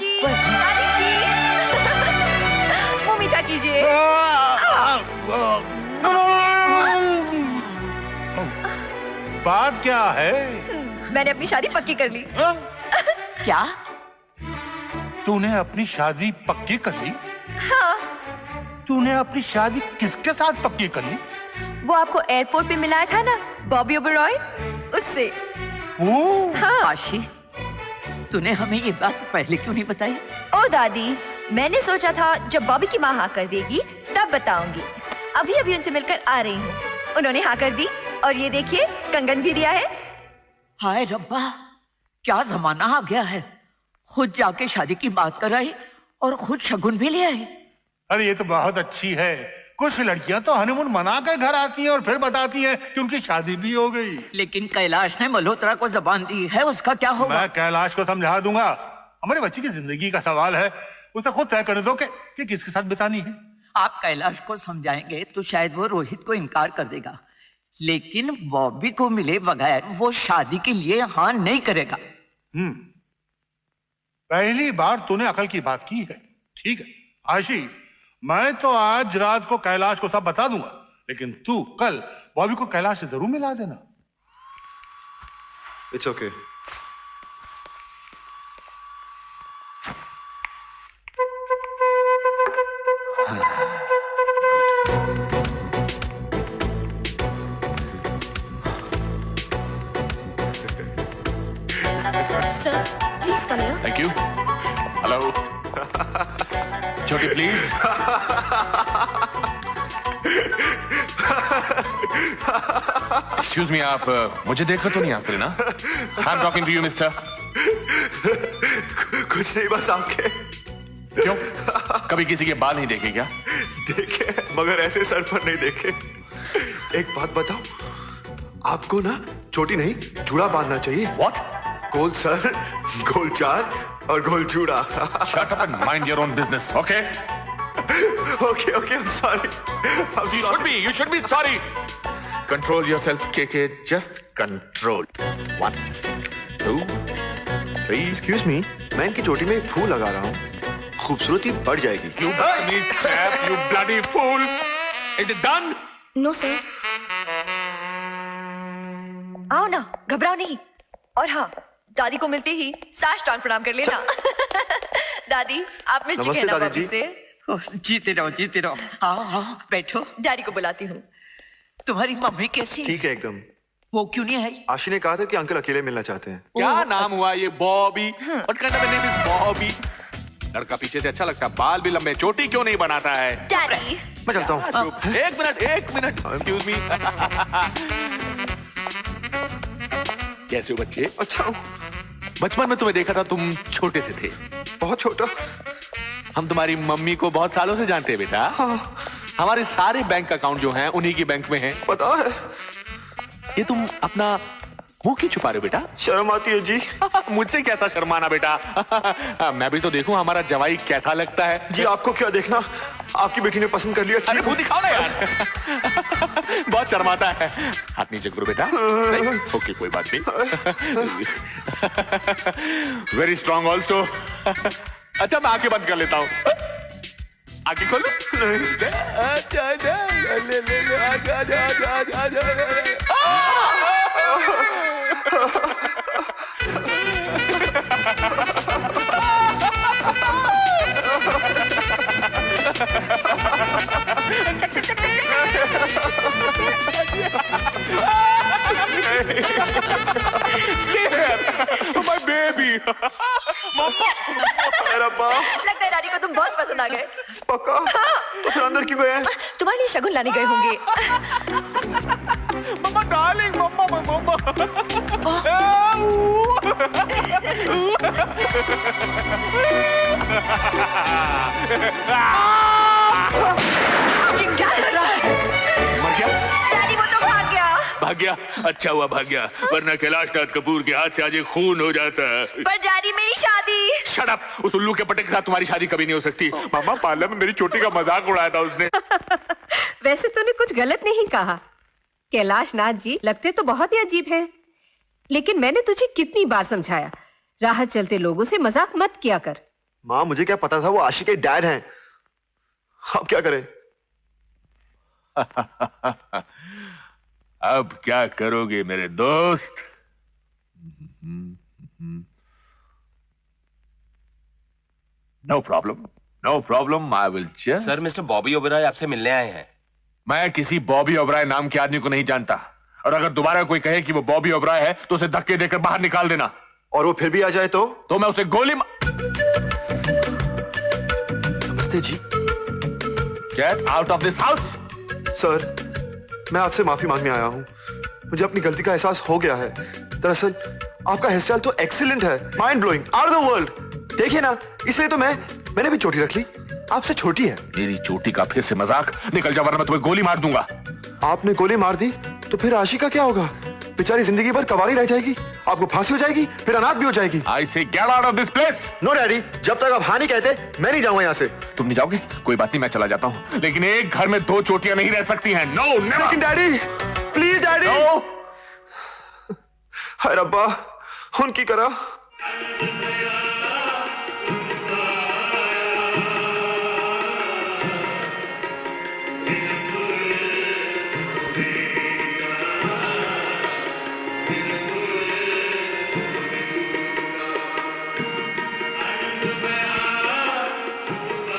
मुंह मीठा कीजिए। बात क्या है? मैंने अपनी शादी पक्की कर ली। क्या? तूने अपनी शादी पक्की कर ली? हाँ। तूने अपनी शादी किसके साथ पक्की कर ली? वो आपको एयरपोर्ट पे मिलाया था ना, बॉबी ओबरॉय, उससे। हाँ। आशी, तूने हमें ये बात पहले क्यों नहीं बताई? ओ दादी, मैंने सोचा था जब बॉबी की माँ हाँ कर देगी तब बताऊंगी। अभी अभी उनसे मिलकर आ रही हूँ। उन्होंने हाँ कर दी और ये देखिए कंगन भी दिया है। हाय रब्बा, क्या जमाना आ गया है। खुद जाके शादी की बात कराई और खुद शगुन भी ले आई। अरे ये तो बहुत अच्छी है। कुछ लड़कियां तो हनीमून मनाकर घर आती हैं और फिर बताती हैं कि उनकी शादी भी हो गई। लेकिन कैलाश ने मल्होत्रा को जबान दी है, उसका क्या होगा? मैं कैलाश को समझा दूंगा। हमारे बच्चे की जिंदगी का सवाल है, उसे खुद तय करने दो कि किसके साथ बितानी है। आप कैलाश को समझाएंगे तो शायद वो रोहित को इनकार कर देगा, लेकिन बॉबी को मिले बगैर वो शादी के लिए हाँ नहीं करेगा। पहली बार तूने अकल की बात की है। ठीक है आशी, मैं तो आज रात को कैलाश को सब बता दूंगा, लेकिन तू कल बॉबी को कैलाश से जरूर मिला देना। It's okay. Sir, please come here. Thank you. Hello छोटी प्लीज। एक्सक्यूज मी, आप मुझे देखकर तो नहीं हंस रहे ना? I am talking to you mister. कुछ नहीं, बस आपके। क्यों, कभी किसी के बाल नहीं देखे क्या? देखे, मगर ऐसे सर पर नहीं देखे। एक बात बताओ, आपको ना चोटी नहीं जूड़ा बांधना चाहिए। What? गोल सर, गोल चाल और गोल जूड़ा। Shut up and mind your own business, okay? Okay, I'm sorry. You should be sorry. Control yourself, KK. Just control. 1, 2, 3. Excuse me, मैं इनकी चोटी में एक फूल लगा रहा हूँ, खूबसूरती बढ़ जाएगी। You chap, you bloody fool. Is it done? No, sir. आओ ना, घबराओ नहीं। और हाँ, दादी को मिलते ही साष्टांग प्रणाम कर लेना। दादी, आप मिल चुके हैं ना बॉबी से? जीते रहो, जीते रहो। आओ आओ बैठो। डैडी को बुलाती हूँ। तुम्हारी मम्मी कैसी? ठीक है एकदम। वो क्यों नहीं आई? आशी ने कहा था कि अंकल अकेले मिलना चाहते हैं। क्या नाम हुआ ये? Bobby. What kind of a name is Bobby? लड़का पीछे से अच्छा लगता है, बाल भी लंबे, चोटी क्यों नहीं बनाता है? डैडी मैं चलता हूँ। एक मिनट एक्सक्यूज मी। कैसे हो बच्चे? अच्छा हूँ। बचपन में तुम्हें देखा था, तुम छोटे से थे। बहुत छोटा। हम तुम्हारी मम्मी को बहुत सालों से जानते हैं बेटा। हाँ। हमारे सारे बैंक अकाउंट जो हैं उन्हीं की बैंक में हैं। पता है। ये तुम अपना मुंह क्यों छुपा रहे हो बेटा? शर्म आती है जी। मुझसे कैसा शर्माना बेटा। मैं भी तो देखूं हमारा जवाई कैसा लगता है। जी आपको क्या देखना, आपकी बेटी ने पसंद कर लिया। अरे मुंह दिखाओ ना यार। बहुत शर्माता है। हाथ नीचे करो बेटा। ओके कोई बात नहीं। Very strong also. अच्छा मैं आंखें बंद कर लेता हूँ। आगे खोलो। अच्छा ले आजा। Stay here, my baby. लगता है रानी को तुम बहुत पसंद आ गए। पक्का? तो फिर अंदर क्यों गए? तुम्हारे लिए शगुन लाने गए होंगे। मम्मा डार्लिंग, मम्मा। ये क्या कर रहा है? मर गया? डैडी वो तो भाग गया। भाग गया? अच्छा हुआ भाग गया, वरना कैलाशनाथ कपूर के हाथ से आज खून हो जाता। पर डैडी मेरी शादी। Shut up! उस उल्लू के पटे के साथ तुम्हारी शादी कभी नहीं हो सकती। मामा पार्लर में मेरी चोटी का मजाक उड़ाया था उसने। वैसे तूने कुछ गलत नहीं कहा। कैलाश नाथ जी लगते तो बहुत ही अजीब हैं, लेकिन मैंने तुझे कितनी बार समझाया, राह चलते लोगों से मजाक मत किया कर। माँ मुझे क्या पता था वो आशिक के डैड हैं। अब क्या करें? अब क्या करोगे मेरे दोस्त? No problem, I will just. Sir mister Bobby Oberoi आपसे मिलने आए हैं। मैं किसी बॉबी ओबराय नाम के आदमी को नहीं जानता, और अगर दोबारा कोई कहे कि वो बॉबी ओबराय है तो उसे धक्के देकर बाहर निकाल देना। और वो फिर भी आ जाए तो मैं उसे गोली नमस्ते जी। Get out of this house. Sir मैं आपसे माफी मांगने आया हूँ, मुझे अपनी गलती का एहसास हो गया है। दरअसल आपका हेयर स्टाइल तो एक्सीलेंट है, mind blowing, out of the world. देखिए ना, इसलिए तो मैंने भी चोटी रख ली। आपसे छोटी है। मेरी चोटी का फिर से मजाक? निकल जा वरना मैं तुम्हें गोली मार दूंगा। आपने गोली मार दी तो फिर आशिका क्या होगा? बेचारी जिंदगी भर कवारी रह जाएगी, आपको फांसी हो जाएगी, फिर अनाथ भी हो जाएगी। I say get out of this place. No daddy, जब तक आप हाँ नहीं कहते मैं नहीं जाऊंगा यहाँ से। तुम नहीं जाओगे? कोई बात नहीं, मैं चला जाता हूँ, लेकिन एक घर में दो चोटियां नहीं रह सकती हैं। No never. लेकिन डैडी प्लीज डैडी। हाय रब्बा, उनकी करा।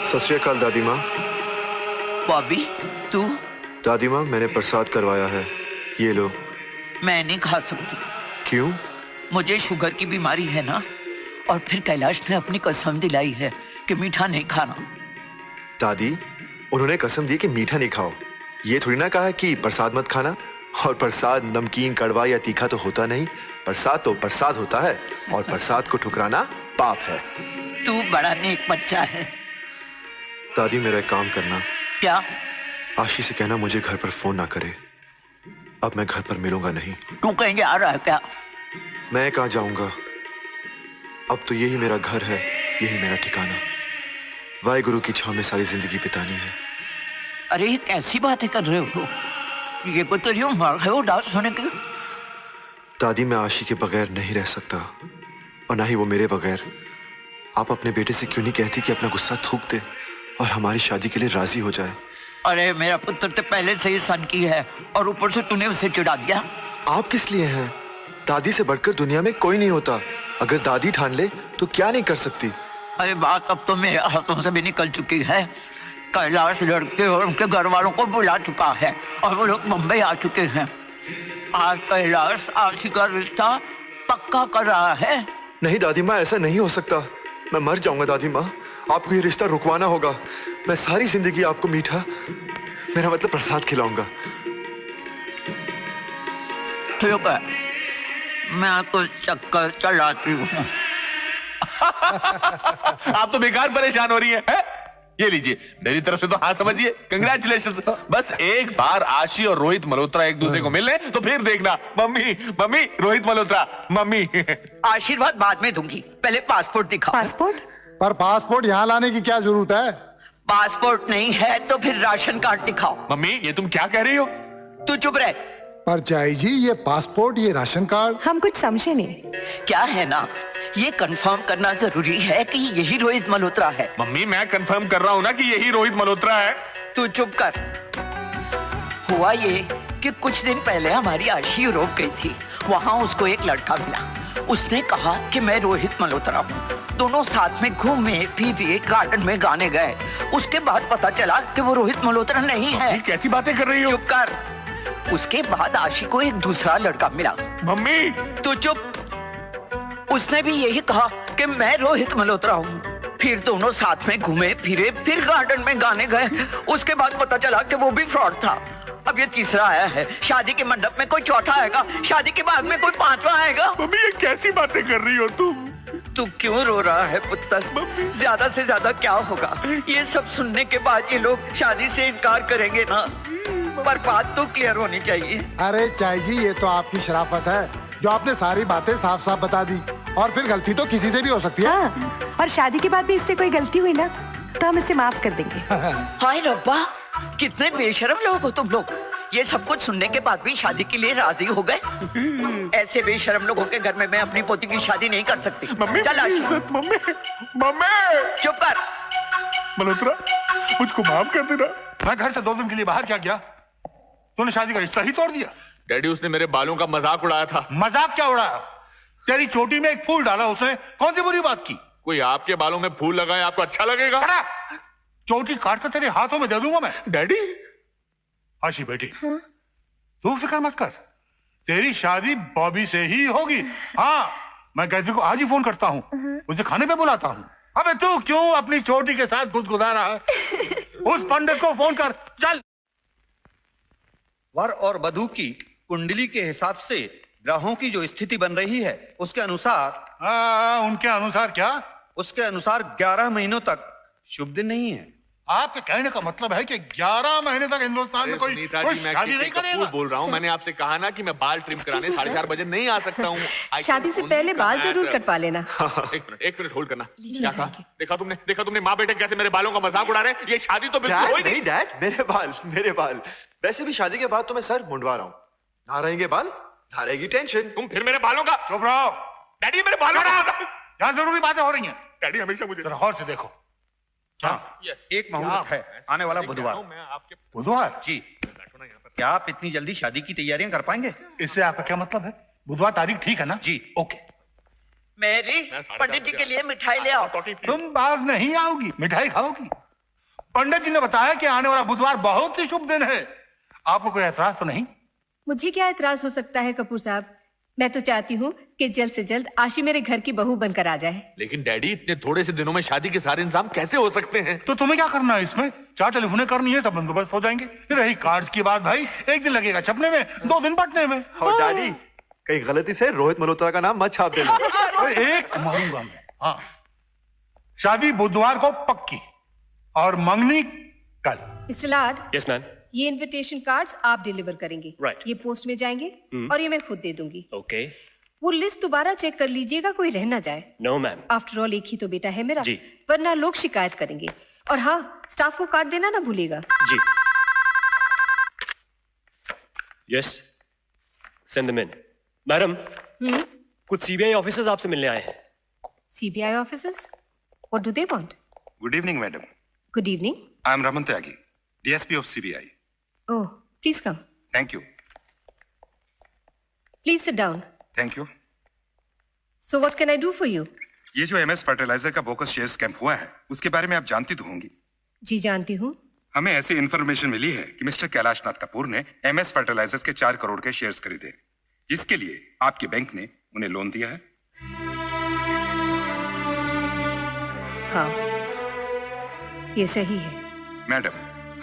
सत श्री अकाल दादी माँ। बॉबी तू? दादी माँ मैंने प्रसाद करवाया है, ये लो। मैं नहीं खा सकती। क्यों? मुझे शुगर की बीमारी है ना, और फिर कैलाश ने अपनी कसम दिलाई है कि मीठा नहीं खाना। दादी उन्होंने कसम दी कि मीठा नहीं खाओ, ये थोड़ी ना कहा कि प्रसाद मत खाना। और प्रसाद नमकीन, कड़वा या तीखा तो होता नहीं, प्रसाद तो प्रसाद होता है, और प्रसाद को ठुकराना पाप है। तू बड़ा नेक बच्चा है। दादी मेरा एक काम करना। क्या? आशी से कहना मुझे घर पर फोन ना करे, अब मैं घर पर मिलूंगा नहीं। तू कहीं जा रहा है क्या? मैं कहाँ जाऊंगा, अब तो यही मेरा घर है, यही मेरा ठिकाना। वाहेगुरु की छांव में सारी जिंदगी बितानी है। अरे ये कैसी बातें कर रहे हो? ये कोई तेरी उम्र है उदास होने की? दादी मैं आशी के बगैर नहीं रह सकता, और ना ही वो मेरे बगैर। आप अपने बेटे से क्यों नहीं कहती कि अपना गुस्सा थूक दे और हमारी शादी के लिए राजी हो जाए? अरे मेरा पुत्र तो पहले से ही सन की है, और ऊपर से तूने उसे चिढ़ा दिया। आप किस लिए हैं? दादी से बढ़कर दुनिया में कोई नहीं होता। अगर दादी ठान ले तो क्या नहीं कर सकती। अरे बात अब तो मेरे हाथों से भी निकल चुकी है। कैलाश लड़के और उनके घर वालों को बुला चुका है, और वो लोग मुंबई आ चुके हैं। आज कैलाश आशी का रिश्ता पक्का कर रहा है। नहीं दादी माँ, ऐसा नहीं हो सकता। मैं मर जाऊंगा दादी माँ। आपको ये रिश्ता रुकवाना होगा। मैं सारी जिंदगी आपको मीठा, मेरा मतलब प्रसाद खिलाऊंगा। ठीक है, मैं तो चक्कर चलाती हूँ। आप तो बेकार परेशान हो रही है? ये लीजिए, मेरी तरफ से तो हाँ समझिए, कंग्रेचुलेशंस। बस एक बार आशी और रोहित मल्होत्रा एक दूसरे को मिल ले तो फिर देखना, mummy mummy Rohit Malhotra mummy. आशीर्वाद बाद में दूंगी, पहले पासपोर्ट दिखाओ। पासपोर्ट? पर पासपोर्ट यहाँ लाने की क्या जरूरत है? पासपोर्ट नहीं है तो फिर राशन कार्ड दिखाओ। मम्मी ये तुम क्या कह रही हो? तू चुप रह। पर चाई जी, ये पासपोर्ट, ये राशन कार्ड, हम कुछ समझे नहीं। क्या है ना, ये कंफर्म करना जरूरी है कि यही रोहित मल्होत्रा है। मम्मी मैं कंफर्म कर रहा हूँ ना कि यही रोहित मल्होत्रा है। तू चुप कर। हुआ ये कि कुछ दिन पहले हमारी आशी यूरोप गई थी, वहाँ उसको एक लड़का मिला। उसने कहा कि मैं रोहित मल्होत्रा हूँ। दोनों साथ में घूमे फिरे, गार्डन में गाने गए। उसके बाद पता चला कि वो रोहित मल्होत्रा नहीं है। कैसी बातें कर रही हो? चुप कर। उसके बाद आशी को एक दूसरा लड़का मिला। मम्मी तू चुप। उसने भी यही कहा कि मैं रोहित मल्होत्रा हूँ। फिर दोनों साथ में घूमे फिरे, फिर गार्डन में गाने गए। उसके बाद पता चला कि वो भी फ्रॉड था। अब ये तीसरा आया है। शादी के मंडप में कोई चौथा आएगा, शादी के बाद में कोई पांचवा आएगा। मम्मी ये कैसी बातें कर रही हो तुम? तू क्यों रो रहा है पुत्र? ज्यादा से ज्यादा क्या होगा? ये सब सुनने के बाद ये लोग शादी से इनकार करेंगे ना, पर बात तो क्लियर होनी चाहिए। अरे चाई जी, ये तो आपकी शराफत है जो आपने सारी बातें साफ साफ बता दी, और फिर गलती तो किसी से भी हो सकती है। हाँ, और शादी के बाद भी इससे कोई गलती हुई ना तो हम इसे माफ कर देंगे। हाय रब्बा, कितने बेशरम लोग हो तुम लोग। ये सब कुछ सुनने के बाद भी शादी के लिए राजी हो गए। ऐसे बेशरम लोगों के घर में मैं अपनी पोती की शादी नहीं कर सकती। चल आशी। मम्मी मम्मी चुप कर। मल्होत्रा मुझको माफ कर देना। मैं घर से 2 दिन के लिए बाहर क्या गया? तूने शादी का रिश्ता ही तोड़ दिया। डैडी उसने मेरे बालों का मजाक उड़ाया था। मजाक क्या उड़ाया? तेरी चोटी में एक फूल डाला उसने, कौन सी बुरी बात की? कोई आपके बालों में फूल लगाए आपको अच्छा लगेगा? चोटी काट कर तेरे हाथों में दे दूंगा मैं। डैडी आशी बेटी, तू फिक्र मत कर, तेरी शादी बॉबी से ही होगी। हाँ, मैं कैदी को आज ही फोन करता हूँ, उसे खाने पे बुलाता हूँ। अबे तू क्यों अपनी चोटी के साथ गुदगुदा रहा है? उस पंडित को फोन कर, चल। वर और वधू की कुंडली के हिसाब से ग्रहों की जो स्थिति बन रही है उसके अनुसार। उनके अनुसार क्या? उसके अनुसार 11 महीनों तक शुभ दिन नहीं है। आपके कहने का मतलब है कि 11 महीने तक हिंदुस्तान में कोई शादी नहीं करेगा? बोल रहा हूँ, मैंने आपसे कहा ना कि मैं बाल ट्रिम कराने 4:30 बजे नहीं आ सकता हूँ। शादी से पहले बाल जरूर कटवा लेना। एक मिनट होल्ड करना। क्या कहा? देखा तुमने माँ बेटे कैसे मेरे बालों का मजाक उड़ा रहे हैं? ये शादी तो बिल्कुल नहीं। डैड, मेरे बाल। वैसे भी शादी के बाद तो मैं सर मुंडवा रहा हूँ। ना रहेंगे बाल, ना रहेगी टेंशन। तुम फिर मेरे बालों का। चुप रहो डैडी, मेरे बालों का। यहाँ जरूरी बातें हो रही हैं। डैडी हमेशा मुझे गौर से देखो। हाँ, एक मुहूर्त है आने वाला बुधवार। बुधवार? जी। क्या आप इतनी जल्दी शादी की तैयारियां कर पाएंगे? इससे आपका क्या मतलब है? बुधवार तारीख ठीक है ना? जी। ओके। मेरी पंडित जी के लिए मिठाई ले आओ। तुम बाज नहीं आओगी, मिठाई खाओगी। पंडित जी ने बताया कि आने वाला बुधवार बहुत ही शुभ दिन है। आपको कोई ऐतराज तो नहीं? मुझे क्या ऐतराज हो सकता है कपूर साहब? मैं तो चाहती हूँ कि जल्द से जल्द आशी मेरे घर की बहू बनकर आ जाए। लेकिन डैडी, इतने थोड़े से दिनों में शादी के सारे इंतजाम कैसे हो सकते हैं? तो तुम्हें क्या करना है इसमें? 4 टेलीफोने करनी है, सब बंदोबस्त हो जाएंगे। रही कार्ड्स की बात भाई, 1 दिन लगेगा छपने में, 2 दिन बंटने में। और डैडी, कहीं गलती से रोहित मल्होत्रा का नाम मत छाप देना। एक मारूंगा मैं। हाँ, शादी बुधवार को पक्की और मंगनी कल। मिस्टर लाड। Yes ma'am. ये इनविटेशन कार्ड्स आप डिलीवर करेंगे। राइट। ये पोस्ट में जाएंगे और ये मैं खुद दे दूंगी। ओके। वो लिस्ट दोबारा चेक कर लीजिएगा, कोई रह ना जाए। No ma'am. आफ्टर ऑल एक ही तो बेटा है मेरा, जी। वरना लोग शिकायत करेंगे। और हाँ, स्टाफ को कार्ड देना ना भूलिएगा। जी। Yes, send them in. Madam, कुछ सीबीआई ऑफिसर्स आपसे मिलने आए हैं। CBI officers? What do they want? Good evening madam. Good evening. I am Raman Tyagi, DSP of CBI. Oh, please come. Thank you. Please sit down. Thank you. So what can I do for you? ये जो एमएस फर्टिलाइजर का बोकस शेयर स्कैम हुआ है, उसके बारे में आप जानती तो होंगी। जी जानती हूँ। हमें ऐसी इंफॉर्मेशन मिली है कि मिस्टर कैलाशनाथ कपूर ने एमएस फर्टिलाइजर्स के 4 करोड़ के शेयर्स खरीदे, जिसके लिए आपके बैंक ने उन्हें लोन दिया है। हाँ, ये सही है। मैडम,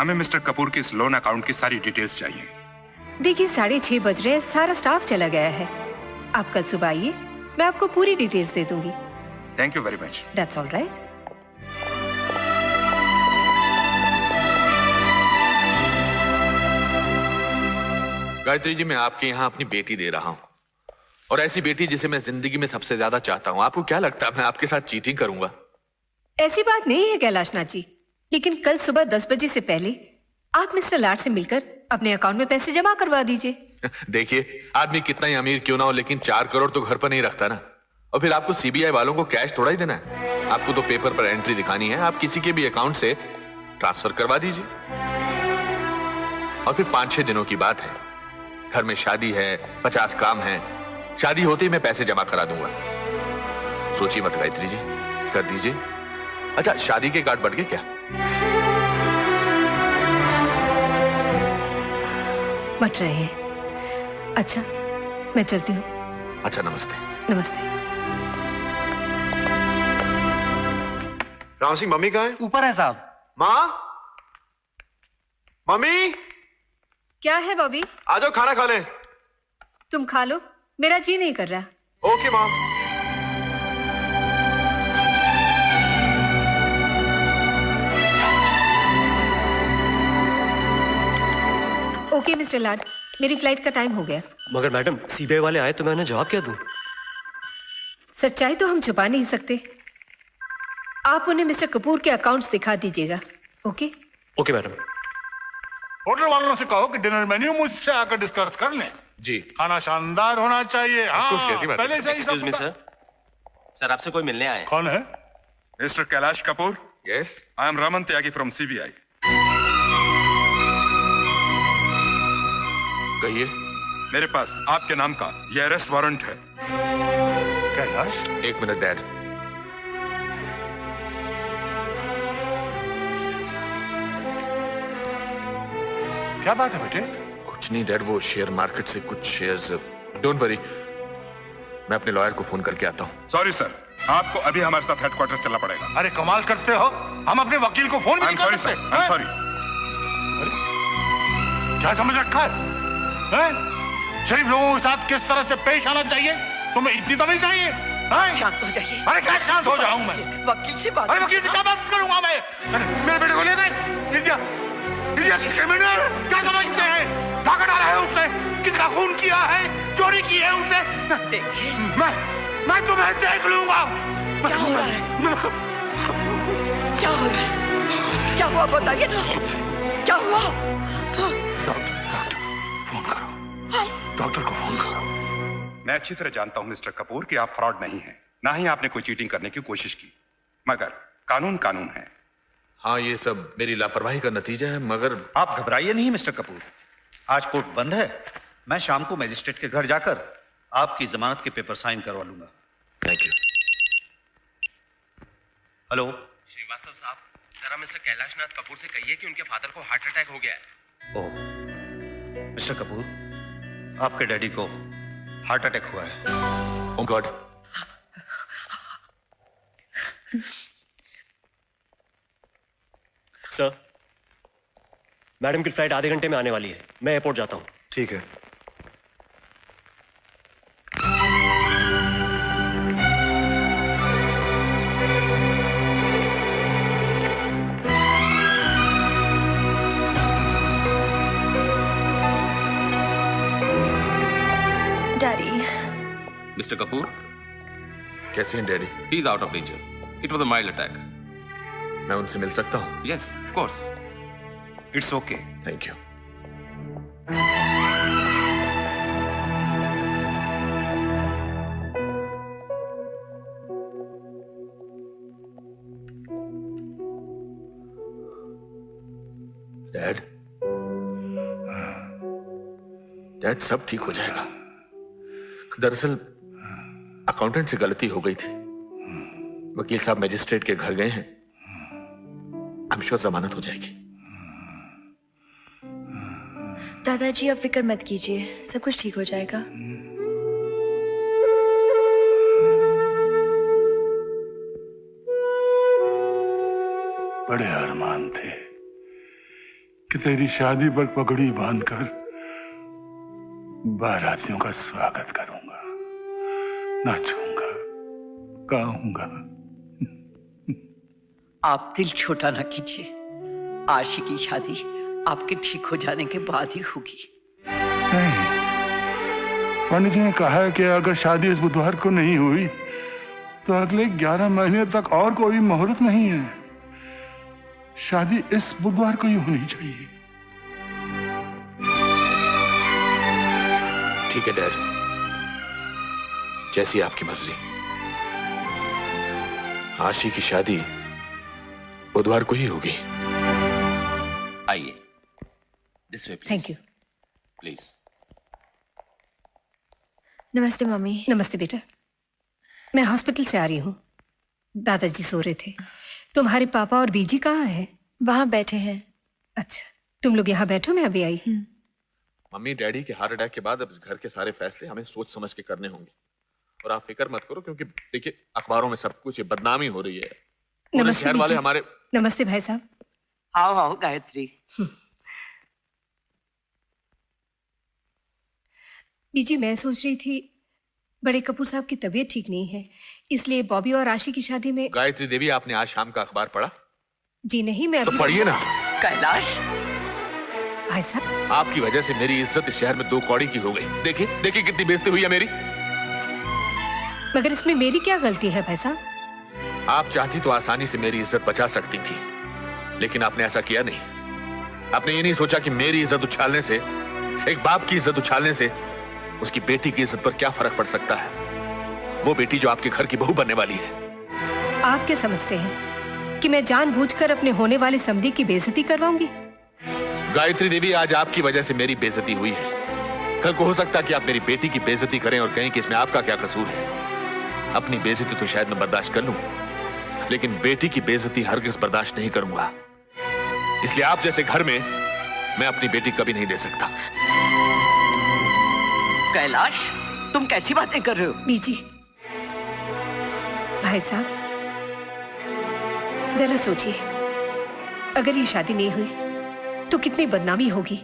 हमें मिस्टर कपूर के इस लोन अकाउंट की सारी डिटेल्स चाहिए। देखिए 6:30 बज रहे हैं, सारा स्टाफ चला गया है। आप कल सुबह आइए, मैं आपको पूरी डिटेल्स दे दूंगी। Thank you very much. That's all right. Gayatri ji, मैं आपके यहाँ अपनी बेटी दे रहा हूँ, और ऐसी बेटी जिसे मैं जिंदगी में सबसे ज्यादा चाहता हूँ। आपको क्या लगता है मैं आपके साथ चीटिंग करूंगा? ऐसी बात नहीं है कैलाशनाथ जी, लेकिन कल सुबह 10 बजे से पहले आप मिस्टर लाड से मिलकर अपने अकाउंट में पैसे जमा करवा दीजिए। देखिए, आदमी कितना ही अमीर क्यों ना हो, लेकिन 4 करोड़ तो घर पर नहीं रखता ना। और फिर आपको सीबीआई वालों को कैश थोड़ा ही देना है। आपको तो पेपर पर एंट्री दिखानी है। आप किसी के भी अकाउंट से ट्रांसफर करवा दीजिए। और फिर 5-6 दिनों की बात है, घर में शादी है, 50 काम है। शादी होते ही मैं पैसे जमा करा दूंगा। सोचिए मत गायत्री जी, कर दीजिए। अच्छा, शादी के कार्ड बढ़ गए क्या? बट रहे हैं। अच्छा, मैं चलती हूँ। अच्छा, नमस्ते। नमस्ते। राम सिंह, मम्मी कहाँ है? ऊपर है साहब। माँ, मम्मी। क्या है बॉबी? आ जाओ, खाना खा लें। तुम खा लो, मेरा जी नहीं कर रहा। ओके माँ। ओके मिस्टर लाड, मेरी फ्लाइट का टाइम हो गया। मगर मैडम, सीबीआई वाले आए तो मैं उन्हें जवाब क्या दूं? सच्चाई तो हम छुपा नहीं सकते। आप उन्हें मिस्टर कपूर के अकाउंट्स दिखा दीजिएगा। ओके? Okay madam. होटल वालों से कहो कि डिनर मेन्यू मुझसे आकर डिस्कस कर लें। जी। खाना शानदार होना चाहिए। हाँ, कैसी बात है? पहले से ही एक्सक्यूज मी सर, सर आपसे कोई मिलने आए। कौन है? Mister Kailash Kapoor. Yes, I am Raman Tyagi from CBI. कहिए। मेरे पास आपके नाम का यह अरेस्ट वारंट है। कैलाश? 1 minute dad. क्या बात है बेटे? कुछ नहीं डैड, वो शेयर मार्केट से कुछ शेयर्स। डोंट वरी, मैं अपने लॉयर को फोन करके आता हूँ। सॉरी सर, आपको अभी हमारे साथ हेडक्वार्टर चलना पड़ेगा। अरे कमाल करते हो, हम अपने वकील को फोन भी नहीं कर सकते। I am sorry. क्या समझ रखा है? शरीफ लोगों के साथ किस तरह से पेश आना चाहिए, तुम्हें इतनी तो नहीं चाहिए? शांत हो जाइए। अरे क्या शांत हो जाऊं मैं? वकील से बात। अरे वकील से क्या बात करूंगा मैं? मेरे बेटे को ले गए। क्रिमिनल क्या समझते हैं? भागा डाला है उसने, किसका खून किया है, चोरी की है उसने। देखिए, मैं तुम्हें देख लूंगा। क्या हो रहा है? क्या हो रहा है? क्या हुआ बताइए ना, क्या हुआ? डॉक्टर को फोन करो। मैं अच्छी तरह जानता हूं मिस्टर कपूर कि आप फ्रॉड नहीं हैं, ना ही आपने कोई चीटिंग करने की कोशिश की, मगर कानून कानून है। हाँ, ये सब मेरी लापरवाही का नतीजा है, मगर आप घबराइए नहीं मिस्टर कपूर। आज कोर्ट बंद है, मैं शाम को मजिस्ट्रेट के घर जाकर आपकी जमानत के पेपर साइन करवा लूंगा। Thank you. हेलो श्रीवास्तव साहब, जरा मिस्टर कैलाशनाथ कपूर से कहिए कि उनके फादर को हार्ट अटैक हो गया है। ओह मिस्टर कपूर, आपके डैडी को हार्ट अटैक हुआ है। ओह गॉड। सर, मैडम की फ्लाइट आधे घंटे में आने वाली है, मैं एयरपोर्ट जाता हूँ। ठीक है। डैडी। मिस्टर कपूर, कैसे हैं daddy? He is out of danger. It was a mild attack. मैं उनसे मिल सकता हूँ? Yes, of course. It's okay. Thank you. Dad, dad सब ठीक हो जाएगा। दरअसल अकाउंटेंट से गलती हो गई थी। वकील साहब मजिस्ट्रेट के घर गए हैं। आई एम श्योर जमानत हो जाएगी। दादाजी आप फिक्र मत कीजिए, सब कुछ ठीक हो जाएगा। बड़े अरमान थे कि तेरी शादी पर पगड़ी बांधकर बारातियों का स्वागत करूंगा, नाचूंगा, गाऊंगा। आप दिल छोटा ना कीजिए। आशी की शादी आपके ठीक हो जाने के बाद ही होगी। नहीं, पंडित जी ने कहा है कि अगर शादी इस बुधवार को नहीं हुई तो अगले 11 महीने तक और कोई मुहूर्त नहीं है। शादी इस बुधवार को ही होनी चाहिए। ठीक है डैड, जैसी आपकी मर्जी। आशी की शादी बुधवार को ही होगी। आइए, this way please. Thank you. Please. नमस्ते मम्मी। नमस्ते बेटा। मैं हॉस्पिटल से आ रही हूँ। दादाजी सो रहे थे। तुम्हारे पापा और बीजी कहाँ हैं? वहां बैठे हैं। अच्छा, तुम लोग यहाँ बैठो, मैं अभी आई। मम्मी, डैडी के हार्ट अटैक के बाद अब इस घर के सारे फैसले हमें सोच समझ के करने होंगे। और आप फिक्र मत करो, क्योंकि देखिए अखबारों में सब कुछ बदनामी हो रही है। नमस्ते शहर वाले हमारे। नमस्ते भाई साहब। आओ आओ गायत्री। बीजी, मैं सोच रही थी बड़े कपूर साहब की तबीयत ठीक नहीं है, इसलिए बॉबी और आशी की शादी में। गायत्री देवी, आपने आज शाम का अखबार पढ़ा? जी नहीं, मैं तो पढ़िए ना। कैलाश भाई साहब, आपकी वजह से मेरी इज्जत इस शहर में 2 कौड़ी की हो गई। देखिए देखिए कितनी बेइज्जती हुई है मेरी। मगर इसमें मेरी क्या गलती है भाई साहब? आप चाहती तो आसानी से मेरी इज्जत बचा सकती थी, लेकिन आपने ऐसा किया नहीं। आपने ये नहीं सोचा कि मेरी इज्जत उछालने से, एक बाप की इज्जत उछालने से उसकी बेटी की इज्जत पर क्या फर्क पड़ सकता है। वो बेटी जो आपके घर की बहू बनने वाली है। आप क्या समझते हैं कि मैं जानबूझकर अपने होने वाले समधी की बेइज्जती करवाऊंगी? गायत्री देवी, आज आपकी वजह से मेरी बेइज्जती हुई है। कल को हो सकता है कि आप मेरी बेटी की बेइज्जती करें और कहें कि इसमें आपका क्या कसूर है। अपनी बेइज्जती तो शायद मैं बर्दाश्त कर लूं, लेकिन बेटी की बेइज्जती हरगिज़ बर्दाश्त नहीं करूंगा। इसलिए आप जैसे घर में मैं अपनी बेटी कभी नहीं दे सकता। कैलाश, तुम कैसी बातें कर रहे हो? बीजी, भाई साहब, जरा सोचिए, अगर ये शादी नहीं हुई तो कितनी बदनामी होगी।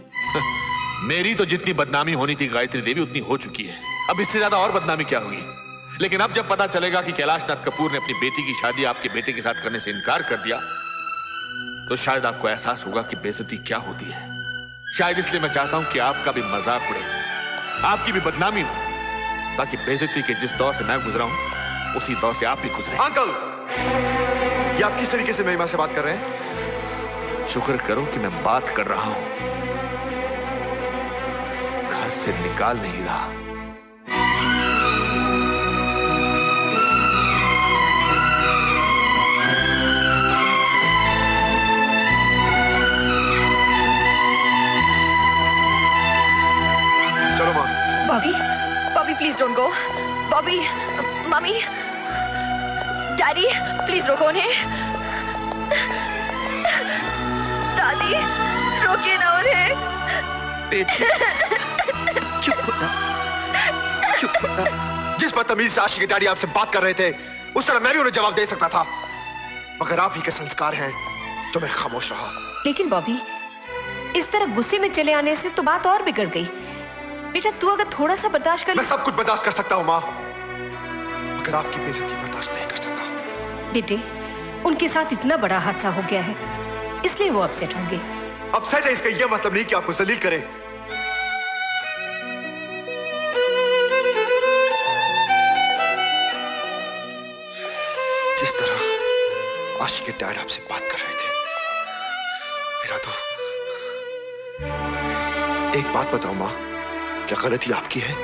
मेरी तो जितनी बदनामी होनी थी गायत्री देवी उतनी हो चुकी है। अब इससे ज्यादा और बदनामी क्या होगी? लेकिन अब जब पता चलेगा कि कैलाश नाथ कपूर ने अपनी बेटी की शादी आपके बेटे के साथ करने से इनकार कर दिया, तो शायद आपको एहसास होगा कि बेइज्जती क्या होती है। शायद इसलिए मैं चाहता हूं कि आपका भी मजाक उड़े, आपकी भी बदनामी हो, ताकि बेइज्जती के जिस दौर से मैं गुजरा हूं उसी दौर से आप भी गुजरे। अंकल, ये आप किस तरीके से मेरी मां से बात कर रहे हैं? शुक्र करो कि मैं बात कर रहा हूं, घर से निकाल नहीं रहा। चलो मां। Bobby, Bobby please don't go. Bobby, mummy, daddy please रोको उन्हें। दादी, रोकिए ना उन्हें। बेटी, चुप हो ना, चुप हो ना। जिस बदतमीज से आशी के डैडी आपसे बात कर रहे थे, उस तरह मैं भी उन्हें जवाब दे सकता था, मगर आप ही के संस्कार हैं जो मैं खामोश रहा। लेकिन बॉबी, इस तरह गुस्से में चले आने से तो बात और बिगड़ गई। बेटा, तू अगर थोड़ा सा बर्दाश्त कर ले। मैं सब कुछ बर्दाश्त कर सकता हूँ माँ, मगर आपकी बेइज्जती बर्दाश्त नहीं कर सकता। बेटे, उनके साथ इतना बड़ा हादसा हो गया है, इसलिए वो अपसेट होंगे। अपसेट है इसका यह मतलब नहीं कि आपको जलील करें। जिस तरह आशी के डैड आपसे बात कर रहे थे, मेरा तो। एक बात बताओ माँ, क्या गलती आपकी है?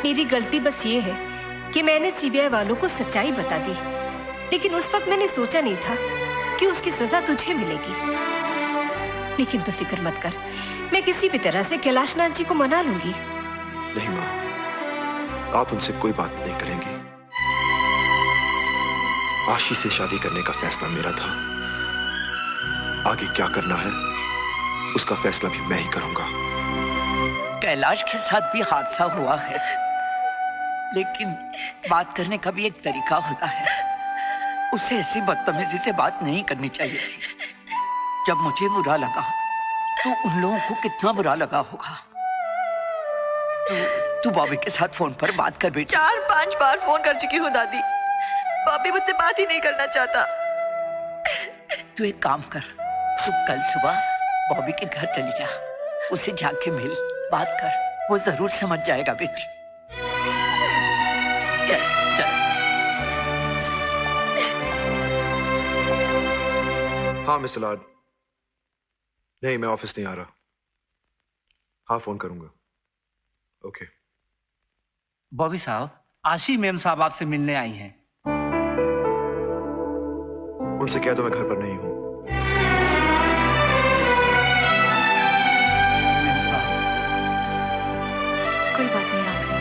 मेरी गलती बस ये है कि मैंने सीबीआई वालों को सच्चाई बता दी, लेकिन उस वक्त मैंने सोचा नहीं था कि उसकी सजा तुझे मिलेगी। लेकिन तू फिक्र मत कर, मैं किसी भी तरह से कैलाश नाथ जी को मना लूंगी। नहीं माँ, आप उनसे कोई बात नहीं करेंगी। आशी से शादी करने का फैसला मेरा था। आगे क्या करना है उसका फैसला भी मैं ही करूंगा। कैलाश के साथ भी हादसा हुआ है, लेकिन बात करने का भी एक तरीका होता है। उसे ऐसी बदतमीजी से बात नहीं करनी चाहिए थी। जब मुझे बुरा लगा तो उन लोगों को कितना बुरा लगा होगा। तू बॉबी के साथ फोन पर बात कर बेटी। 4-5 बार फोन कर चुकी हूँ दादी, बॉबी मुझसे बात ही नहीं करना चाहता। तू एक काम कर, तू कल सुबह बॉबी के घर चली जा, उसे जाके मिल, बात कर, वो जरूर समझ जाएगा बेटी। चल, चल। हाँ मिस्टर लॉर्ड, नहीं मैं ऑफिस नहीं आ रहा। हाँ फोन करूंगा। ओके। बॉबी साहब, आशी मैम साहब आपसे मिलने आई हैं। उनसे कह दो मैं घर पर नहीं हूं। कोई बात नहीं राम सिंह।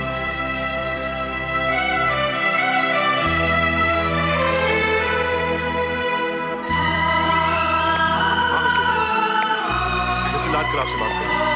मिस्टर लॉर्ड कल आपसे बात करूंगा।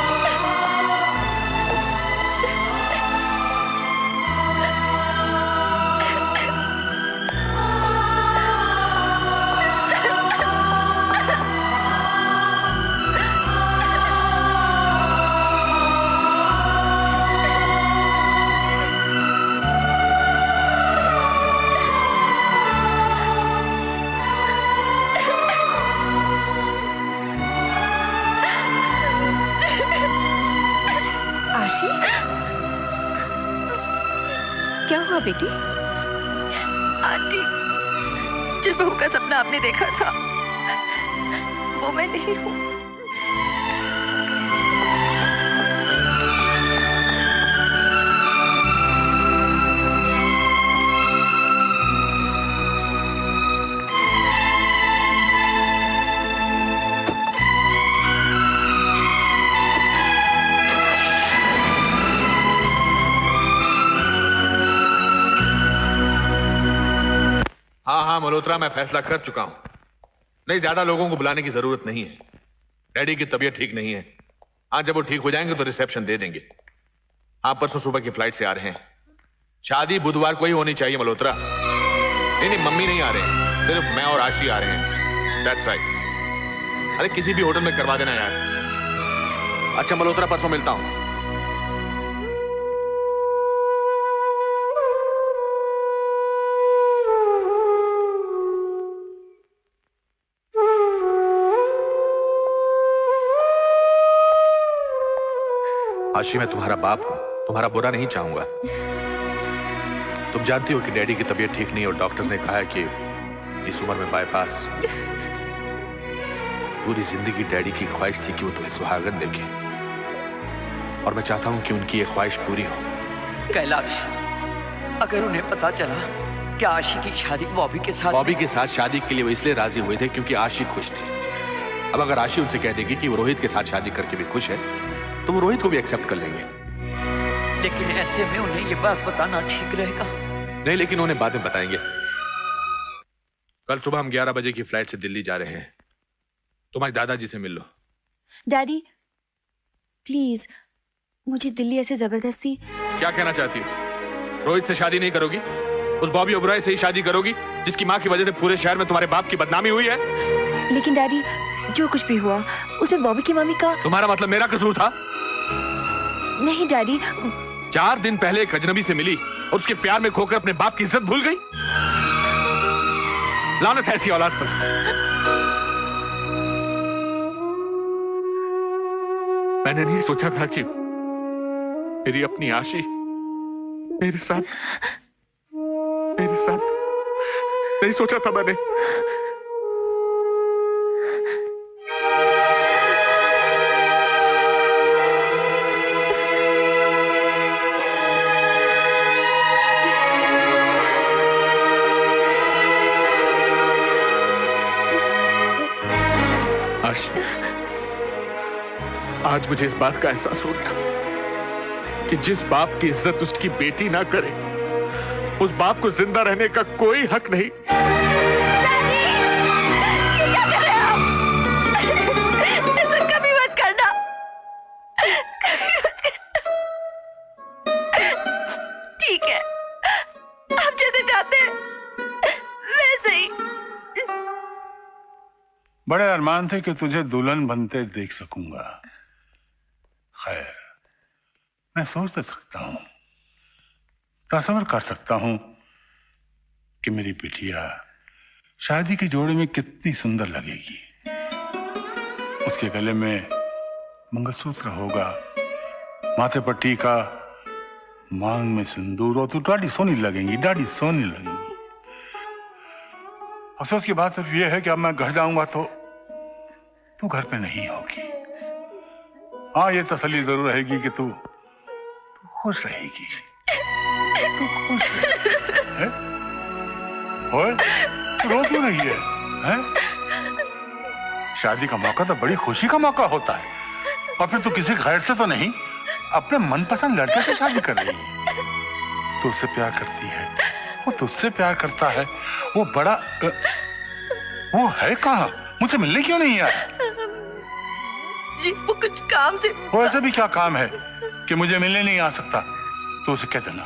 क्या हुआ बेटी? आंटी, जिस बहू का सपना आपने देखा था वो मैं नहीं हूं। हाँ मल्होत्रा, मैं फैसला कर चुका हूं। नहीं, ज्यादा लोगों को बुलाने की जरूरत नहीं है। डैडी की तबीयत ठीक नहीं है। हाँ, जब वो ठीक हो जाएंगे तो रिसेप्शन दे देंगे। हाँ, परसों सुबह की फ्लाइट से आ रहे हैं। शादी बुधवार को ही होनी चाहिए मल्होत्रा। नहीं, मम्मी नहीं आ रहे हैं, सिर्फ मैं और आशी आ रहे हैं। That's right. अरे किसी भी होटल में करवा देना यार। अच्छा मल्होत्रा, परसों मिलता हूं। आशी, मैं तुम्हारा बाप हूं, तुम्हारा बुरा नहीं चाहूंगा। तुम जानती हो कि डैडी की तबीयत ठीक नहीं और डॉक्टर्स ने कहा है कि इस उम्र में बाईपास। पूरी जिंदगी डैडी की ख्वाहिश थी कि वो तुम्हें सुहागन देखे, और मैं चाहता हूं कि उनकी ये ख्वाहिश पूरी हो। कैलाश, अगर उन्हें पता चला कि आशी की शादी बॉबी के साथ शादी के लिए वो इसलिए राजी हुए थे क्योंकि आशी खुश थी। अब अगर आशी उनसे कह देगी कि वो रोहित के साथ शादी करके भी खुश है तो वो रोहित को भी एक्सेप्ट कर लेंगे। लेकिन ऐसे में उन्हें ये बात बताना ठीक रहेगा। नहीं, लेकिन उन्हें बाद में बताएंगे। कल सुबह हम 11 बजे की फ्लाइट से दिल्ली जा रहे हैं। तुम्हारे दादाजी से मिल लो। डैडी प्लीज, मुझे दिल्ली ऐसे जबरदस्ती। क्या कहना चाहती हो? रोहित से शादी नहीं करोगी? उस बॉबी ओबराय से ही शादी करोगी जिसकी माँ की वजह से पूरे शहर में तुम्हारे बाप की बदनामी हुई है? लेकिन डैडी, जो कुछ भी हुआ उसमें बॉबी की मम्मी का। तुम्हारा मतलब मेरा कसूर था? नहीं डैडी। 4 दिन पहले एक अजनबी से मिली और उसके प्यार में खोकर अपने बाप की इज्जत भूल गई। लानत है ऐसी औलाद पर। मैंने नहीं सोचा था कि मेरी अपनी आशी मेरे साथ नहीं सोचा था मैंने। आज मुझे इस बात का एहसास हो गया कि जिस बाप की इज्जत उसकी बेटी ना करे, उस बाप को जिंदा रहने का कोई हक नहीं। ये क्या कर रहे हैं आप? ऐसा कभी मत करना। ठीक है, आप जैसे चाहते हैं वैसे ही। बड़े अरमान थे कि तुझे दुल्हन बनते देख सकूंगा। खैर, मैं सोच तो सकता हूं, तस्वर कर सकता हूं कि मेरी बिटिया शादी के जोड़े में कितनी सुंदर लगेगी। उसके गले में मंगलसूत्र होगा, माथे पर टीका, मांग में सिंदूर, और तू डाढ़ी सोनी लगेगी, डाढ़ी सोनी लगेगी। अफसोस की बात सिर्फ यह है कि अब मैं घर जाऊंगा तो तू घर पे नहीं होगी। हाँ, ये तसल्ली जरूर रहेगी कि तू खुश रहेगी। तू खुश है? ओए, तू रो क्यों रही है? शादी का मौका तो बड़ी खुशी का मौका होता है, और फिर तू किसी गैर से तो नहीं, अपने मनपसंद लड़के से शादी कर रही है। तू उससे प्यार करती है, वो तुझसे प्यार करता है। वो बड़ा वो है कहाँ? मुझसे मिलने क्यों नहीं आया? जी, वो कुछ काम से। वो ऐसे भी क्या काम है कि मुझे मिलने नहीं आ सकता? तो उसे कह देना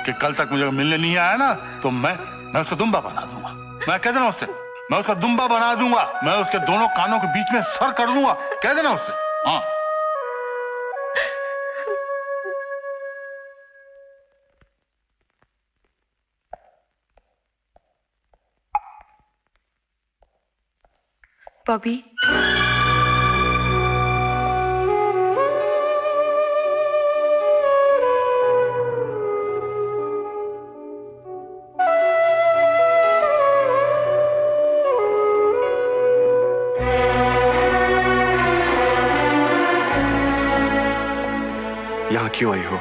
कि कल तक मुझे मिलने नहीं आया ना तो मैं उसको दुम्बा बना दूंगा। मैं कह देना उससे, मैं उसका दुम्बा बना दूंगा, मैं उसके दोनों कानों के बीच में सर कर दूंगा। कह देना उससे। हाँ, बॉबी, यहाँ क्यों आई हो?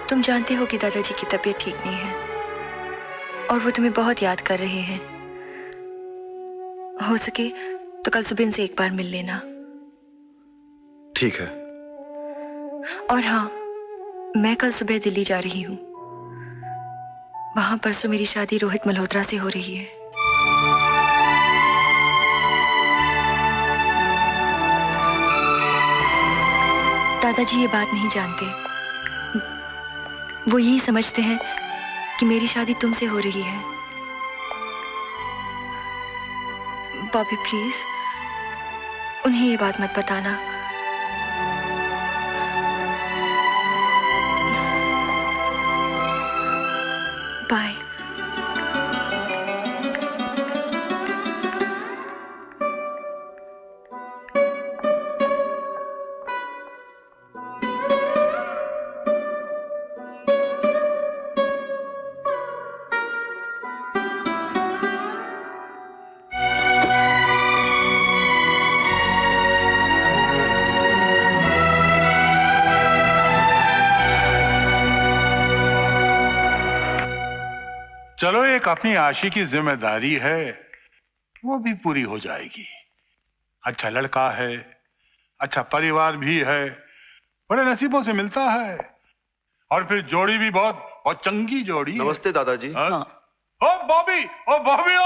तुम जानते हो कि दादाजी की तबीयत ठीक नहीं है और वो तुम्हें बहुत याद कर रहे हैं। हो सके तो कल सुबह इनसे एक बार मिल लेना। ठीक है। और हाँ, मैं कल सुबह दिल्ली जा रही हूँ। वहां परसों मेरी शादी रोहित मल्होत्रा से हो रही है। दादाजी ये बात नहीं जानते। वो यही समझते हैं कि मेरी शादी तुमसे हो रही है। बॉबी, प्लीज उन्हें ये बात मत बताना। बाय। चलो, एक अपनी आशी की जिम्मेदारी है, वो भी पूरी हो जाएगी। अच्छा लड़का है, अच्छा परिवार भी है, बड़े नसीबों से मिलता है, और फिर जोड़ी भी बहुत चंगी जोड़ी। नमस्ते दादाजी। ओ बॉबी, ओ बॉबी,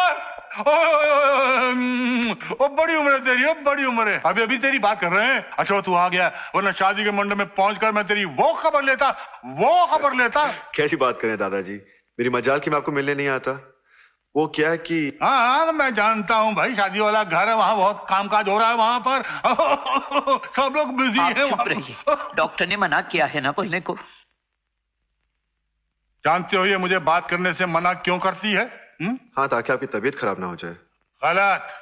ओ बड़ी उम्र है तेरी, बड़ी उम्र है। अभी तेरी बात कर रहे हैं। अच्छा तू आ गया, वरना शादी के मंडप में पहुंचकर मैं तेरी वो खबर लेता। कैसी बात करें दादाजी, मेरी मजाल कि मैं आपको मिलने नहीं आता। वो क्या है कि हाँ, मैं जानता हूँ भाई, शादी वाला घर है, वहाँ बहुत कामकाज हो रहा है वहाँ पर। सब लोग बिजी हैं। चुप रहिए, डॉक्टर ने मना किया है ना बोलने को। जानते हो ये मुझे बात करने से मना क्यों करती है? हाँ, ताकि आपकी तबीयत खराब ना हो जाए। गलत।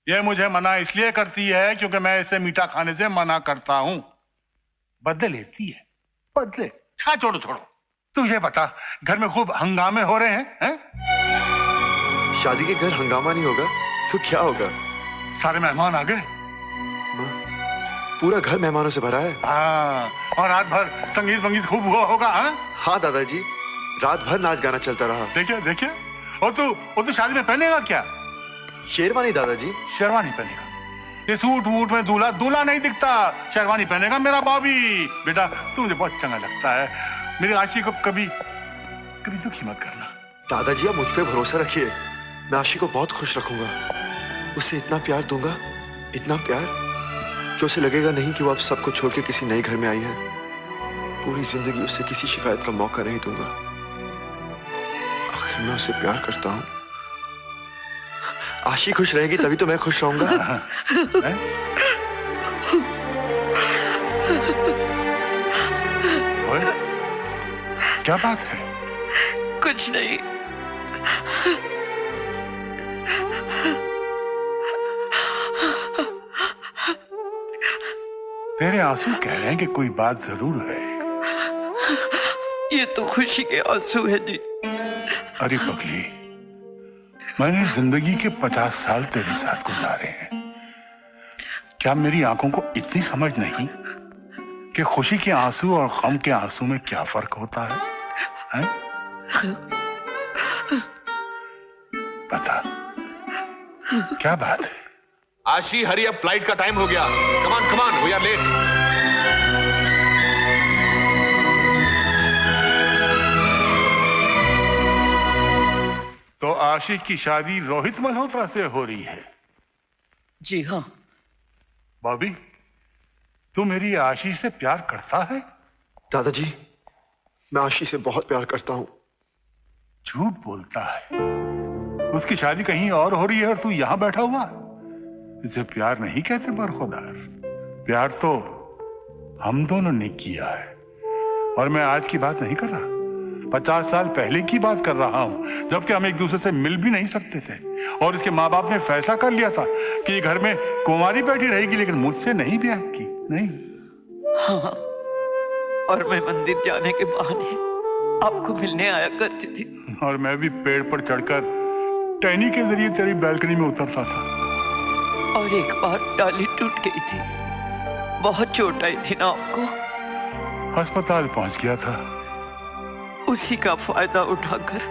ये मुझे मना इसलिए करती है क्योंकि मैं इसे मीठा खाने से मना करता हूँ। बदले लेती है, बदले। छोड़ो। तुझे पता घर में खूब हंगामे हो रहे हैं? शादी के घर हंगामा नहीं होगा तो क्या होगा? सारे मेहमान आ गए, पूरा घर मेहमानों से भरा है। हाँ, और रात भर संगीत खूब हुआ होगा। हाँ दादाजी, रात भर नाच गाना चलता रहा। देखिए। और तू शादी में पहनेगा क्या? शेरवानी दादाजी। शेरवानी पहनेगा? ये सूट वूट में दूल्हा नहीं दिखता, शेरवानी पहनेगा मेरा बॉबी। बेटा तू मुझे बहुत चंगा लगता है, मेरी आशी को कभी दुखी मत करना। दादाजी आप मुझ पे भरोसा रखिए, मैं आशी को बहुत खुश रखूंगा। उसे इतना प्यार दूंगा, इतना प्यार कि उसे लगेगा नहीं कि वो आप सबको छोड़ के किसी नए घर में आई है। पूरी जिंदगी उसे किसी शिकायत का मौका नहीं दूंगा। आखिर मैं उसे प्यार करता हूं। आशी खुश रहेगी तभी तो मैं खुश रहूंगा। क्या बात है? कुछ नहीं। तेरे आंसू कह रहे हैं कि कोई बात जरूर है। ये तो खुशी के आंसू है जी। अरे पगली, मैंने जिंदगी के 50 साल तेरे साथ गुजारे हैं। क्या मेरी आंखों को इतनी समझ नहीं कि खुशी के आंसू और गम के आंसू में क्या फर्क होता है? बता, क्या बात है? आशी, हरी अप, फ्लाइट का टाइम हो गया। कमान कमान, वी आर लेट। तो आशी की शादी रोहित मल्होत्रा से हो रही है? जी हाँ। बॉबी, तू मेरी आशी से प्यार करता है? दादाजी, मैं आशी से बहुत प्यार करता हूं। झूठ बोलता है। उसकी शादी कहीं और हो रही है और तू यहां बैठा हुआ। इसे प्यार नहीं कहते बरखुदार। प्यार तो हम दोनों ने किया है। और मैं आज की बात नहीं कर रहा, 50 साल पहले की बात कर रहा हूं, जबकि हम एक दूसरे से मिल भी नहीं सकते थे। और इसके माँ बाप ने फैसला कर लिया था कि ये घर में कुंवारी बैठी रहेगी, लेकिन मुझसे नहीं ब्याह की। नहीं। हाँ, और मैं मंदिर जाने के बहाने आपको मिलने आया करती थी। और मैं भी पेड़ पर चढ़कर टहनी के जरिए तेरी बैल्कनी में उतरता था। और एक बार डाली टूट गई थी, बहुत चोट आई थी ना आपको। अस्पताल पहुंच गया था। उसी का फायदा उठाकर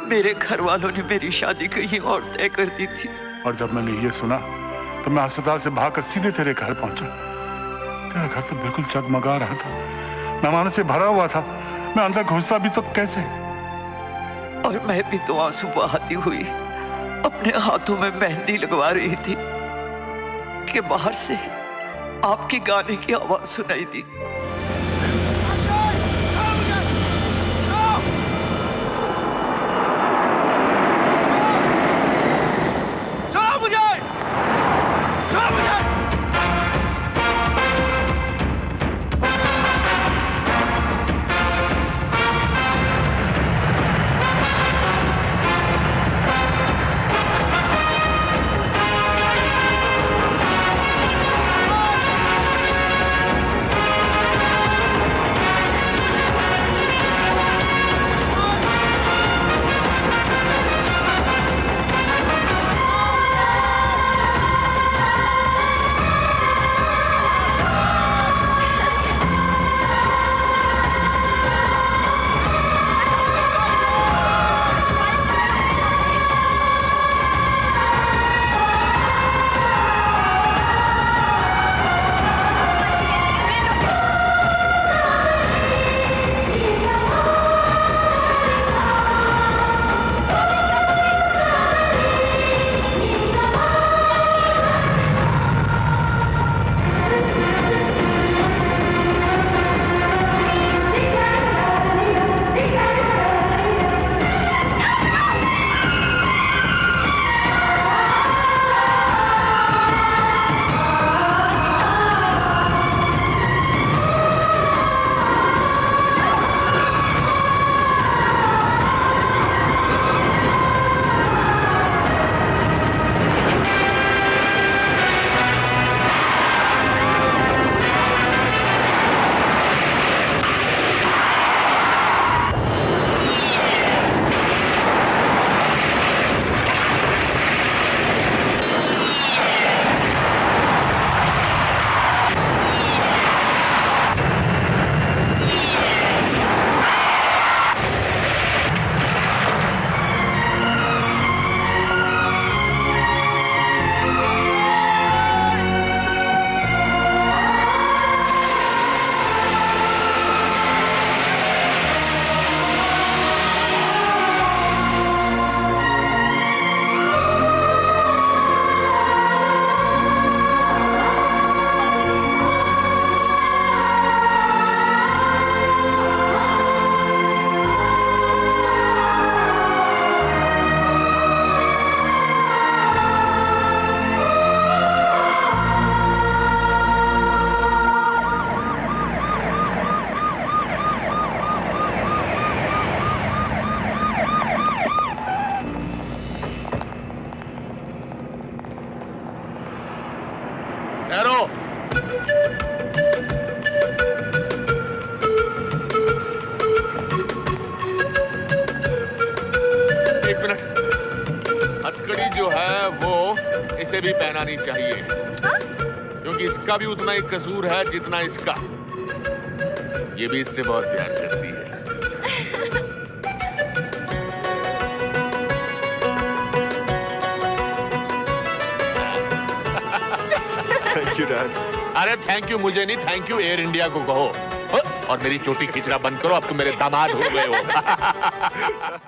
मेरे घर वालों ने मेरी शादी कहीं और तय कर दी थी। और जब मैंने ये सुना तो मैं अस्पताल से भागकर सीधे तेरे घर पहुंचा। तेरा घर तो बिल्कुल जगमगा रहा था, मेहमानों से भरा हुआ था। मैं अंदर घुसता भी तो कैसे? और मैं भी तो आंसू बहाती हुई अपने हाथों में मेहंदी लगवा रही थी कि बाहर से आपके गाने की आवाज सुनाई दी। इसे भी पहनानी चाहिए, क्योंकि इसका भी उतना ही कसूर है जितना इसका। ये भी इससे बहुत प्यार करती है। Thank you dad. अरे थैंक यू मुझे नहीं, थैंक यू एयर इंडिया को कहो। और मेरी चोटी खींचना बंद करो, अब तुम मेरे दामाद हो गए हो।